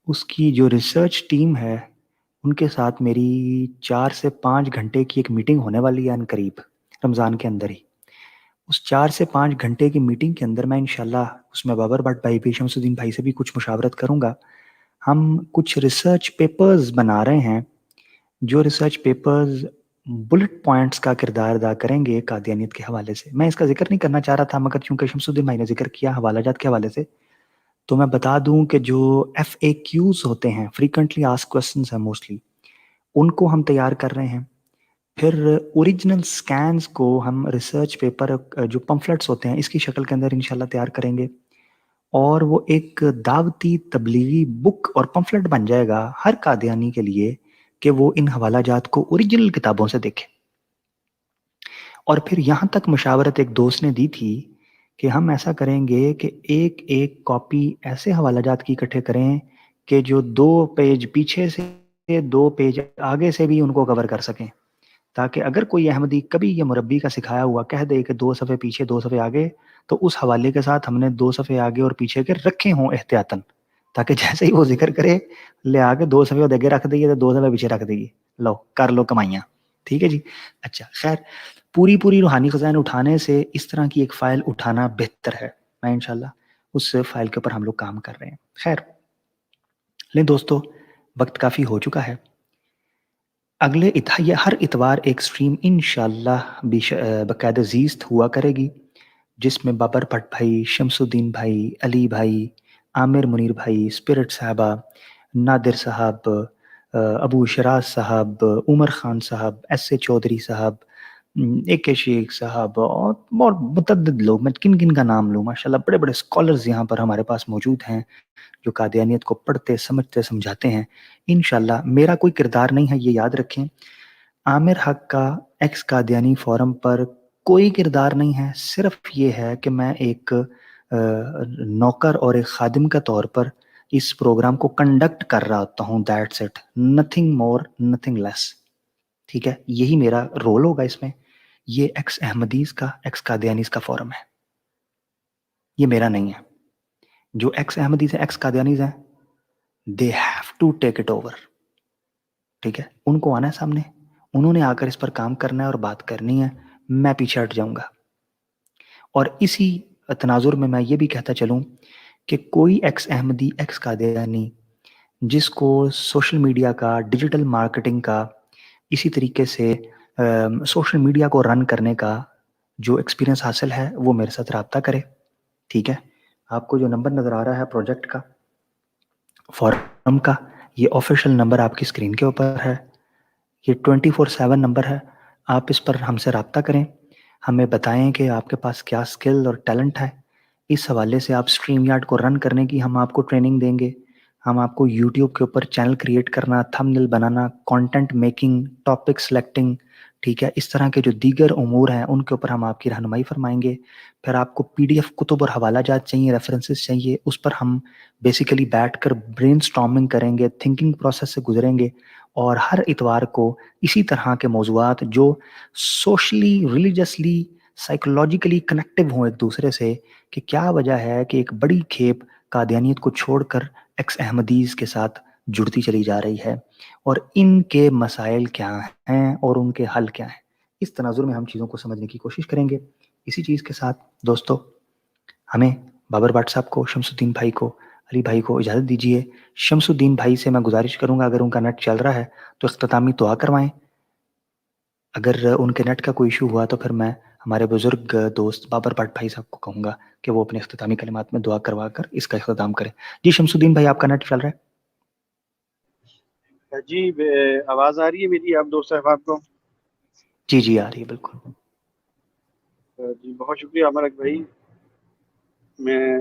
Speaker 2: اس کی جو ریسرچ ٹیم ہے ان کے ساتھ میری 4 سے 5 گھنٹے کی ایک میٹنگ ہونے والی ہے قریب رمضان کے اندر ہی. اس 4 سے 5 گھنٹے کی میٹنگ کے اندر میں انشاءاللہ اس میں بابر بٹ بھائی بھی، شمس الدین بھائی سے بھی کچھ مشاورت کروں گا. ہم کچھ ریسرچ پیپرز بنا رہے ہیں، جو ریسرچ پیپرز بلٹ پوائنٹس کا کردار ادا کریں گے قادیانیت کے حوالے سے. میں اس کا ذکر نہیں کرنا چاہ رہا تھا، مگر چونکہ شمس الدین بھائی نے ذکر کیا حوالہ جات کے حوالے سے، تو میں بتا دوں کہ جو FAQs ہوتے ہیں، فریکوینٹلی آسک کوسچنز ہیں موسٹلی، ان کو ہم تیار کر رہے ہیں. پھر اوریجنل سکینز کو ہم ریسرچ پیپر جو پمفلٹس ہوتے ہیں اس کی شکل کے اندر انشاءاللہ تیار کریں گے، اور وہ ایک دعوتی تبلیغی بک اور پمفلٹ بن جائے گا ہر قادیانی کے لیے کہ وہ ان حوالہ جات کو اوریجنل کتابوں سے دیکھے. اور پھر یہاں تک مشاورت ایک دوست نے دی تھی کہ ہم ایسا کریں گے کہ ایک کاپی ایسے حوالہ جات کی اکٹھے کریں کہ جو 2 پیج پیچھے سے 2 پیج آگے سے بھی ان کو کور کر سکیں، تاکہ اگر کوئی احمدی کبھی یہ مربی کا سکھایا ہوا کہہ دے کہ 2 صفحے پیچھے 2 صفحے آگے، تو اس حوالے کے ساتھ ہم نے 2 صفحے آگے اور پیچھے کے رکھے ہوں احتیاطاً، تاکہ جیسے ہی وہ ذکر کرے لے آ کے 2 صفحے آگے رکھ دیے تو 2 صفحے پیچھے رکھ دیے، لو کر لو کمائیاں. ٹھیک ہے جی. اچھا خیر، پوری روحانی خزائن اٹھانے سے اس طرح کی ایک فائل اٹھانا بہتر ہے. میں انشاءاللہ اس فائل کے اوپر ہم لوگ کام کر رہے ہیں. خیر لیں دوستو، وقت کافی ہو چکا ہے. یہ ہر اتوار ایک سٹریم انشاءاللہ باقاعدہ زیست ہوا کرے گی، جس میں بابر بھٹ بھائی، شمس الدین بھائی، علی بھائی، عامر منیر بھائی، اسپرٹ صاحبہ، نادر صاحب، ابو شراز صاحب، عمر خان صاحب، ایس اے چودھری صاحب، اے کے شیخ صاحب اور متعدد لوگ، میں کن کا نام لوں، ماشاءاللہ بڑے بڑے اسکالرز یہاں پر ہمارے پاس موجود ہیں جو قادیانیت کو پڑھتے سمجھتے سمجھاتے ہیں. انشاءاللہ میرا کوئی کردار نہیں ہے، یہ یاد رکھیں. عامر حق کا ایکس قادیانی فورم پر کوئی کردار نہیں ہے، صرف یہ ہے کہ میں ایک نوکر اور ایک خادم کا طور پر اس پروگرام کو کنڈکٹ کر رہا ہوتا ہوں. That's it, nothing more nothing less. ٹھیک ہے، یہی میرا رول ہوگا اس میں. یہ ایکس احمدیز کا، ایکس قادیانیز کا فورم ہے، یہ میرا نہیں ہے. جو ایکس احمدیز ہیں، ایکس قادیانیز ہیں، they have to take it over. ٹھیک ہے، ان کو آنا ہے سامنے، انہوں نے آ کر اس پر کام کرنا ہے اور بات کرنی ہے. میں پیچھے ہٹ جاؤں گا. اور اسی تناظر میں یہ بھی کہتا چلوں کہ کوئی ایکس احمدی، ایکس قادیانی جس کو سوشل میڈیا کا، ڈیجیٹل مارکیٹنگ کا، اسی طریقے سے سوشل میڈیا کو رن کرنے کا جو ایکسپیرینس حاصل ہے، وہ میرے ساتھ رابطہ کرے. ٹھیک ہے، آپ کو جو نمبر نظر آ رہا ہے پروجیکٹ کا، فورم کا، یہ آفیشیل نمبر آپ کی اسکرین کے اوپر ہے. یہ 24/7 نمبر ہے. آپ اس پر ہم سے رابطہ کریں، ہمیں بتائیں کہ آپ کے پاس کیا اسکل اور ٹیلنٹ ہے. اس حوالے سے آپ اسٹریم یارڈ کو رن کرنے کی ہم آپ کو ٹریننگ دیں گے. ہم آپ کو یوٹیوب کے اوپر چینل کریٹ کرنا، تھمبنیل بنانا، کانٹینٹ میکنگ، ٹاپک سلیکٹنگ، ٹھیک ہے، اس طرح کے جو دیگر امور ہیں ان کے اوپر ہم آپ کی رہنمائی فرمائیں گے. پھر آپ کو PDF کتب اور حوالہ جات چاہیے، ریفرنسز چاہیے، اس پر ہم بیسیکلی بیٹھ کر برین سٹارمنگ کریں گے، تھنکنگ پروسیس سے گزریں گے. اور ہر اتوار کو اسی طرح کے موضوعات جو سوشلی، ریلیجسلی، سائیکولوجیکلی کنیکٹیو ہوں ایک دوسرے سے، کہ کیا وجہ ہے کہ ایک بڑی کھیپ قادیانیت کو چھوڑ کر ایکس احمدیز کے ساتھ جڑتی چلی جا رہی ہے، اور ان کے مسائل کیا ہیں اور ان کے حل کیا ہیں. اس تناظر میں ہم چیزوں کو سمجھنے کی کوشش کریں گے. اسی چیز کے ساتھ دوستو، ہمیں بابر بھٹ صاحب کو، شمس الدین بھائی کو، علی بھائی کو اجازت دیجیے. شمس الدین بھائی سے میں گزارش کروں گا اگر ان کا نیٹ چل رہا ہے تو اختتامی دعا کروائیں. اگر ان کے نیٹ کا کوئی ایشو ہوا تو پھر میں ہمارے بزرگ دوست بابر بھٹ بھائی صاحب کو کہوں گا کہ وہ اپنے اختتامی کلمات میں دعا کروا کر اس کا اختتام کریں. جی شمس الدین بھائی، آپ کا نیٹ چل رہا ہے؟
Speaker 4: جی آواز آ رہی ہے میری آپ دوست صاحب کو؟
Speaker 2: جی آ رہی ہے بالکل.
Speaker 4: جی بہت شکریہ عمرک بھائی. میں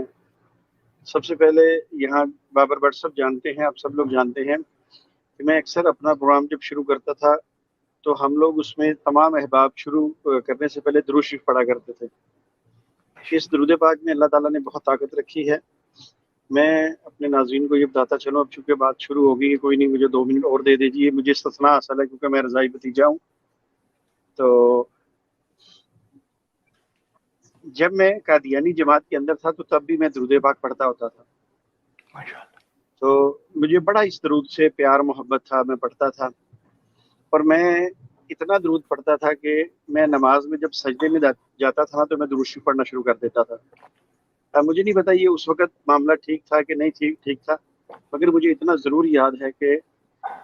Speaker 4: سب سے پہلے یہاں بابر بھٹ صاحب جانتے ہیں، آپ سب لوگ جانتے ہیں کہ میں اکثر اپنا پروگرام جب شروع کرتا تھا تو ہم لوگ اس میں تمام احباب شروع کرنے سے پہلے درود شریف پڑھا کرتے تھے. اس درود پاک میں اللہ تعالیٰ نے بہت طاقت رکھی ہے. میں اپنے ناظرین کو یہ بتاتا چلوں، اب چونکہ بات شروع ہو گئی، کوئی نہیں، مجھے 2 منٹ اور دے دیجیے. مجھے استثناء حاصل ہے کیونکہ میں رضائی بھتیجا ہوں. تو جب میں قادیانی جماعت کے اندر تھا تو تب بھی میں درود پاک پڑھتا ہوتا تھا. تو مجھے بڑا اس درود سے پیار محبت تھا، میں پڑھتا تھا. اور میں اتنا درود پڑھتا تھا کہ میں نماز میں جب سجدے میں جاتا تھا تو میں درود شریف پڑھنا شروع کر دیتا تھا. مجھے نہیں پتا یہ اس وقت معاملہ ٹھیک تھا کہ نہیں ٹھیک تھا، مگر مجھے اتنا ضرور یاد ہے کہ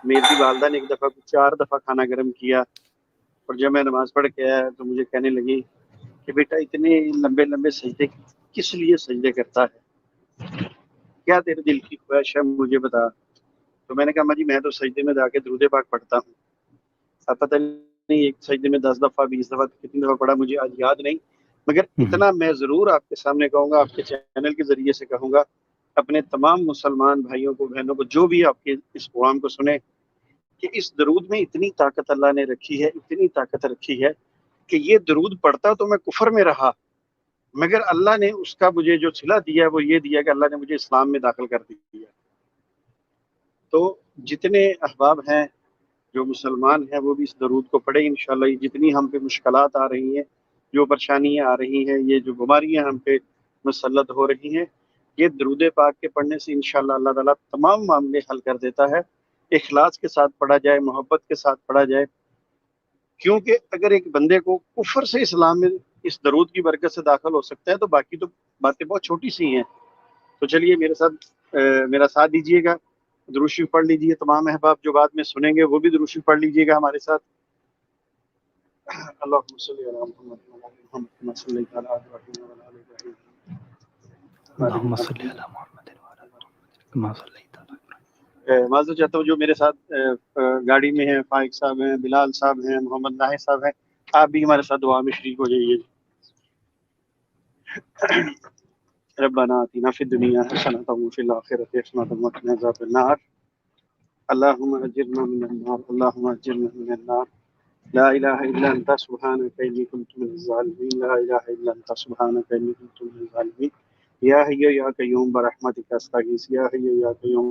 Speaker 4: میری والدہ نے ایک دفعہ 4 دفعہ کھانا گرم کیا، اور جب میں نماز پڑھ کے آیا تو مجھے کہنے لگی کہ بیٹا اتنے لمبے لمبے سجدے کس لیے سجدے کرتا ہے، کیا تیرے دل کی خواہش ہے مجھے بتا. تو میں نے کہا ماں جی میں تو سجدے میں جا کے درود پاک پڑھتا ہوں. اب پتہ نہیں ایک سجدے میں 10 دفعہ 20 دفعہ کتنی دفعہ پڑھا مجھے آج یاد نہیں، مگر اتنا میں ضرور آپ کے سامنے کہوں گا، آپ کے چینل کے ذریعے سے کہوں گا اپنے تمام مسلمان بھائیوں کو، بہنوں کو، جو بھی آپ کے اس پروگرام کو سنے، کہ اس درود میں اتنی طاقت اللہ نے رکھی ہے، اتنی طاقت رکھی ہے کہ یہ درود پڑھتا تو میں کفر میں رہا، مگر اللہ نے اس کا مجھے جو صلہ دیا وہ یہ دیا کہ اللہ نے مجھے اسلام میں داخل کر دیا. تو جتنے احباب ہیں جو مسلمان ہیں وہ بھی اس درود کو پڑھیں انشاءاللہ. یہ جتنی ہم پہ مشکلات آ رہی ہیں، جو پریشانیاں آ رہی ہیں، یہ جو بیماریاں ہم پہ مسلط ہو رہی ہیں، یہ درود پاک کے پڑھنے سے انشاءاللہ اللہ تعالیٰ تمام معاملے حل کر دیتا ہے. اخلاص کے ساتھ پڑھا جائے، محبت کے ساتھ پڑھا جائے، کیونکہ اگر ایک بندے کو کفر سے اسلام میں اس درود کی برکت سے داخل ہو سکتا ہے تو باقی تو باتیں بہت چھوٹی سی ہیں. تو چلیے میرا ساتھ دیجیے گا، درود شریف پڑھ لیجیے. تمام احباب جو بعد میں سنیں گے وہ بھی درود شریف پڑھ لیجیے گا ہمارے ساتھ. اللہم صلی علی محمد وعلی آل محمد کما صلیت علی ابراہیم وعلی آل ابراہیم.
Speaker 2: اللہم صلی علی محمد وعلی آل محمد کما صلیت علی ابراہیم.
Speaker 4: معذرت چاہتا ہوں جو میرے ساتھ گاڑی میں ہیں، فائق صاحب ہیں، بلال صاحب ہیں، محمد ناہر صاحب ہیں، آپ بھی ہمارے ساتھ دعا میں شریک ہو جائیے. ربنا آتنا فی الدنیا حسنۃ وفی الآخرۃ حسنۃ وقنا عذاب النار. اللہم اجرنا من النار، اللہم اجرنا من النار. لا الہ الا انت سبحانک انی کنت من الظالمین، لا الہ الا انت سبحانک انی کنت من الظالمین. یا حی یا قیوم برحمتک استغیث، یا حی یا قیوم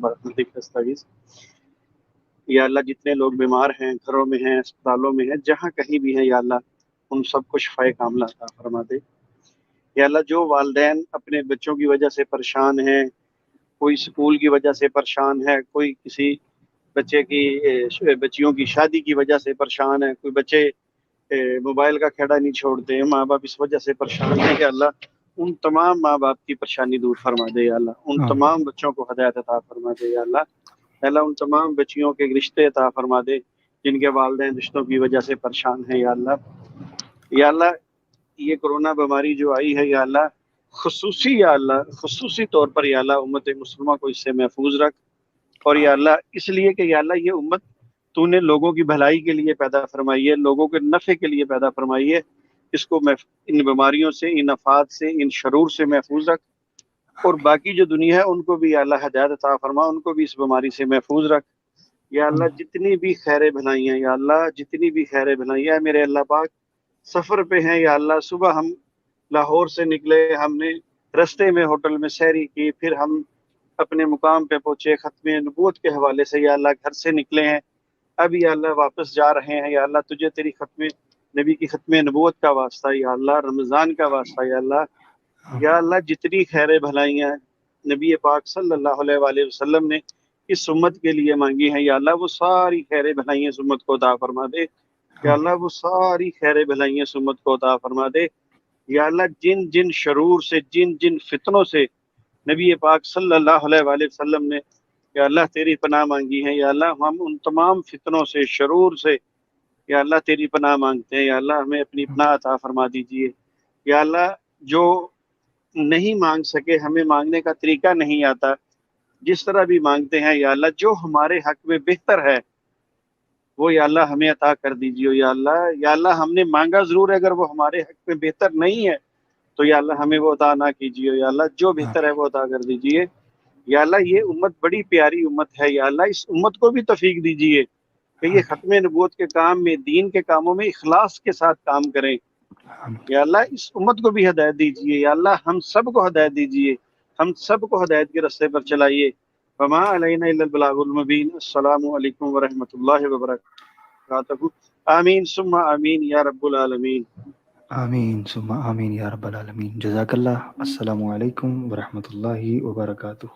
Speaker 4: برحمتک استغیث. یا اللہ جتنے لوگ بیمار ہیں، گھروں میں ہیں، اسپتالوں میں ہیں، جہاں کہیں بھی ہیں، یا اللہ ان سب کو شفائے کاملہ عطا فرما دے. یا اللہ جو والدین اپنے بچوں کی وجہ سے پریشان ہیں، کوئی سکول کی وجہ سے پریشان ہے، کوئی کسی بچیوں کی شادی کی وجہ سے پریشان ہے، کوئی بچے موبائل کا کھیڑا نہیں چھوڑتے، ماں باپ اس وجہ سے پریشان ہیں، کہ اللہ ان تمام ماں باپ کی پریشانی دور فرما دے. یا اللہ ان تمام بچوں کو ہدایت عطا فرما دے. یا اللہ ان تمام بچیوں کے رشتے عطا فرما دے جن کے والدین رشتوں کی وجہ سے پریشان ہیں. یا اللہ یہ کرونا بیماری جو آئی ہے، یا اللہ خصوصی طور پر یا اللہ امت مسلمہ کو اس سے محفوظ رکھ. اور یا اللہ اس لیے کہ یا اللہ یہ امت تو نے لوگوں کی بھلائی کے لیے پیدا فرمائی ہے، لوگوں کے نفع کے لیے پیدا فرمائی ہے. اس کو ان بیماریوں سے، ان آفات سے، ان شرور سے محفوظ رکھ. اور باقی جو دنیا ہے ان کو بھی یا اللہ ہدایت عطا فرما، ان کو بھی اس بیماری سے محفوظ رکھ. یا اللہ جتنی بھی خیر بھلائی ہیں، یا اللہ جتنی بھی خیر بھلائی ہیں میرے اللہ پاک، سفر پہ ہیں یا اللہ، صبح ہم لاہور سے نکلے، ہم نے رستے میں ہوٹل میں سحری کی، پھر ہم اپنے مقام پہ پہنچے، ختم نبوت کے حوالے سے یا اللہ گھر سے نکلے ہیں، اب یا اللہ واپس جا رہے ہیں. یا اللہ تجھے تیری نبی کی ختم نبوت کا واسطہ، یا اللہ رمضان کا واسطہ، یا اللہ جتنی خیر بھلائیاں نبی پاک صلی اللہ علیہ وآلہ وسلم نے اس امت کے لیے مانگی ہیں، یا اللہ وہ ساری خیر بھلائیاں اس امت کو عطا فرما دے. یا اللہ وہ ساری خیر بھلائیاں اس امت کو عطا فرما دے. یا اللہ جن جن شرور سے، جن جن فتنوں سے نبی پاک صلی اللہ علیہ وآلہ وسلم نے یا اللہ تیری پناہ مانگی ہے، یا اللہ ہم ان تمام فتنوں سے، شرور سے یا اللہ تیری پناہ مانگتے ہیں. یا اللہ ہمیں اپنی پناہ عطا فرما دیجیے. یا اللہ جو نہیں مانگ سکے، ہمیں مانگنے کا طریقہ نہیں آتا، جس طرح بھی مانگتے ہیں یا اللہ جو ہمارے حق میں بہتر ہے وہ یا اللہ ہمیں عطا کر دیجیے. یا اللہ ہم نے مانگا ضرور ہے، اگر وہ ہمارے حق میں بہتر نہیں ہے تو یا اللہ ہمیں وہ عطا نہ کیجیے. یا اللہ جو بہتر ہے وہ عطا کر دیجیے. یا اللہ یہ امت بڑی پیاری امت ہے، یا اللہ اس امت کو بھی توفیق دیجیے کہ یہ ختم نبوت کے کام میں، دین کے کاموں میں اخلاص کے ساتھ کام کریں. یا اللہ اس امت کو بھی ہدایت دیجیے. یا اللہ ہم سب کو ہدایت دیجیے، ہم سب کو ہدایت کے راستے پر چلائیے. وما علینا الا البلاغ المبین. السلام علیکم ورحمۃ اللہ وبرکاتہ. آمین ثم آمین یا رب العالمین.
Speaker 2: آمین ثم آمین یا رب العالمین. جزاک اللہ. السلام علیکم ورحمۃ اللہ وبرکاتہ.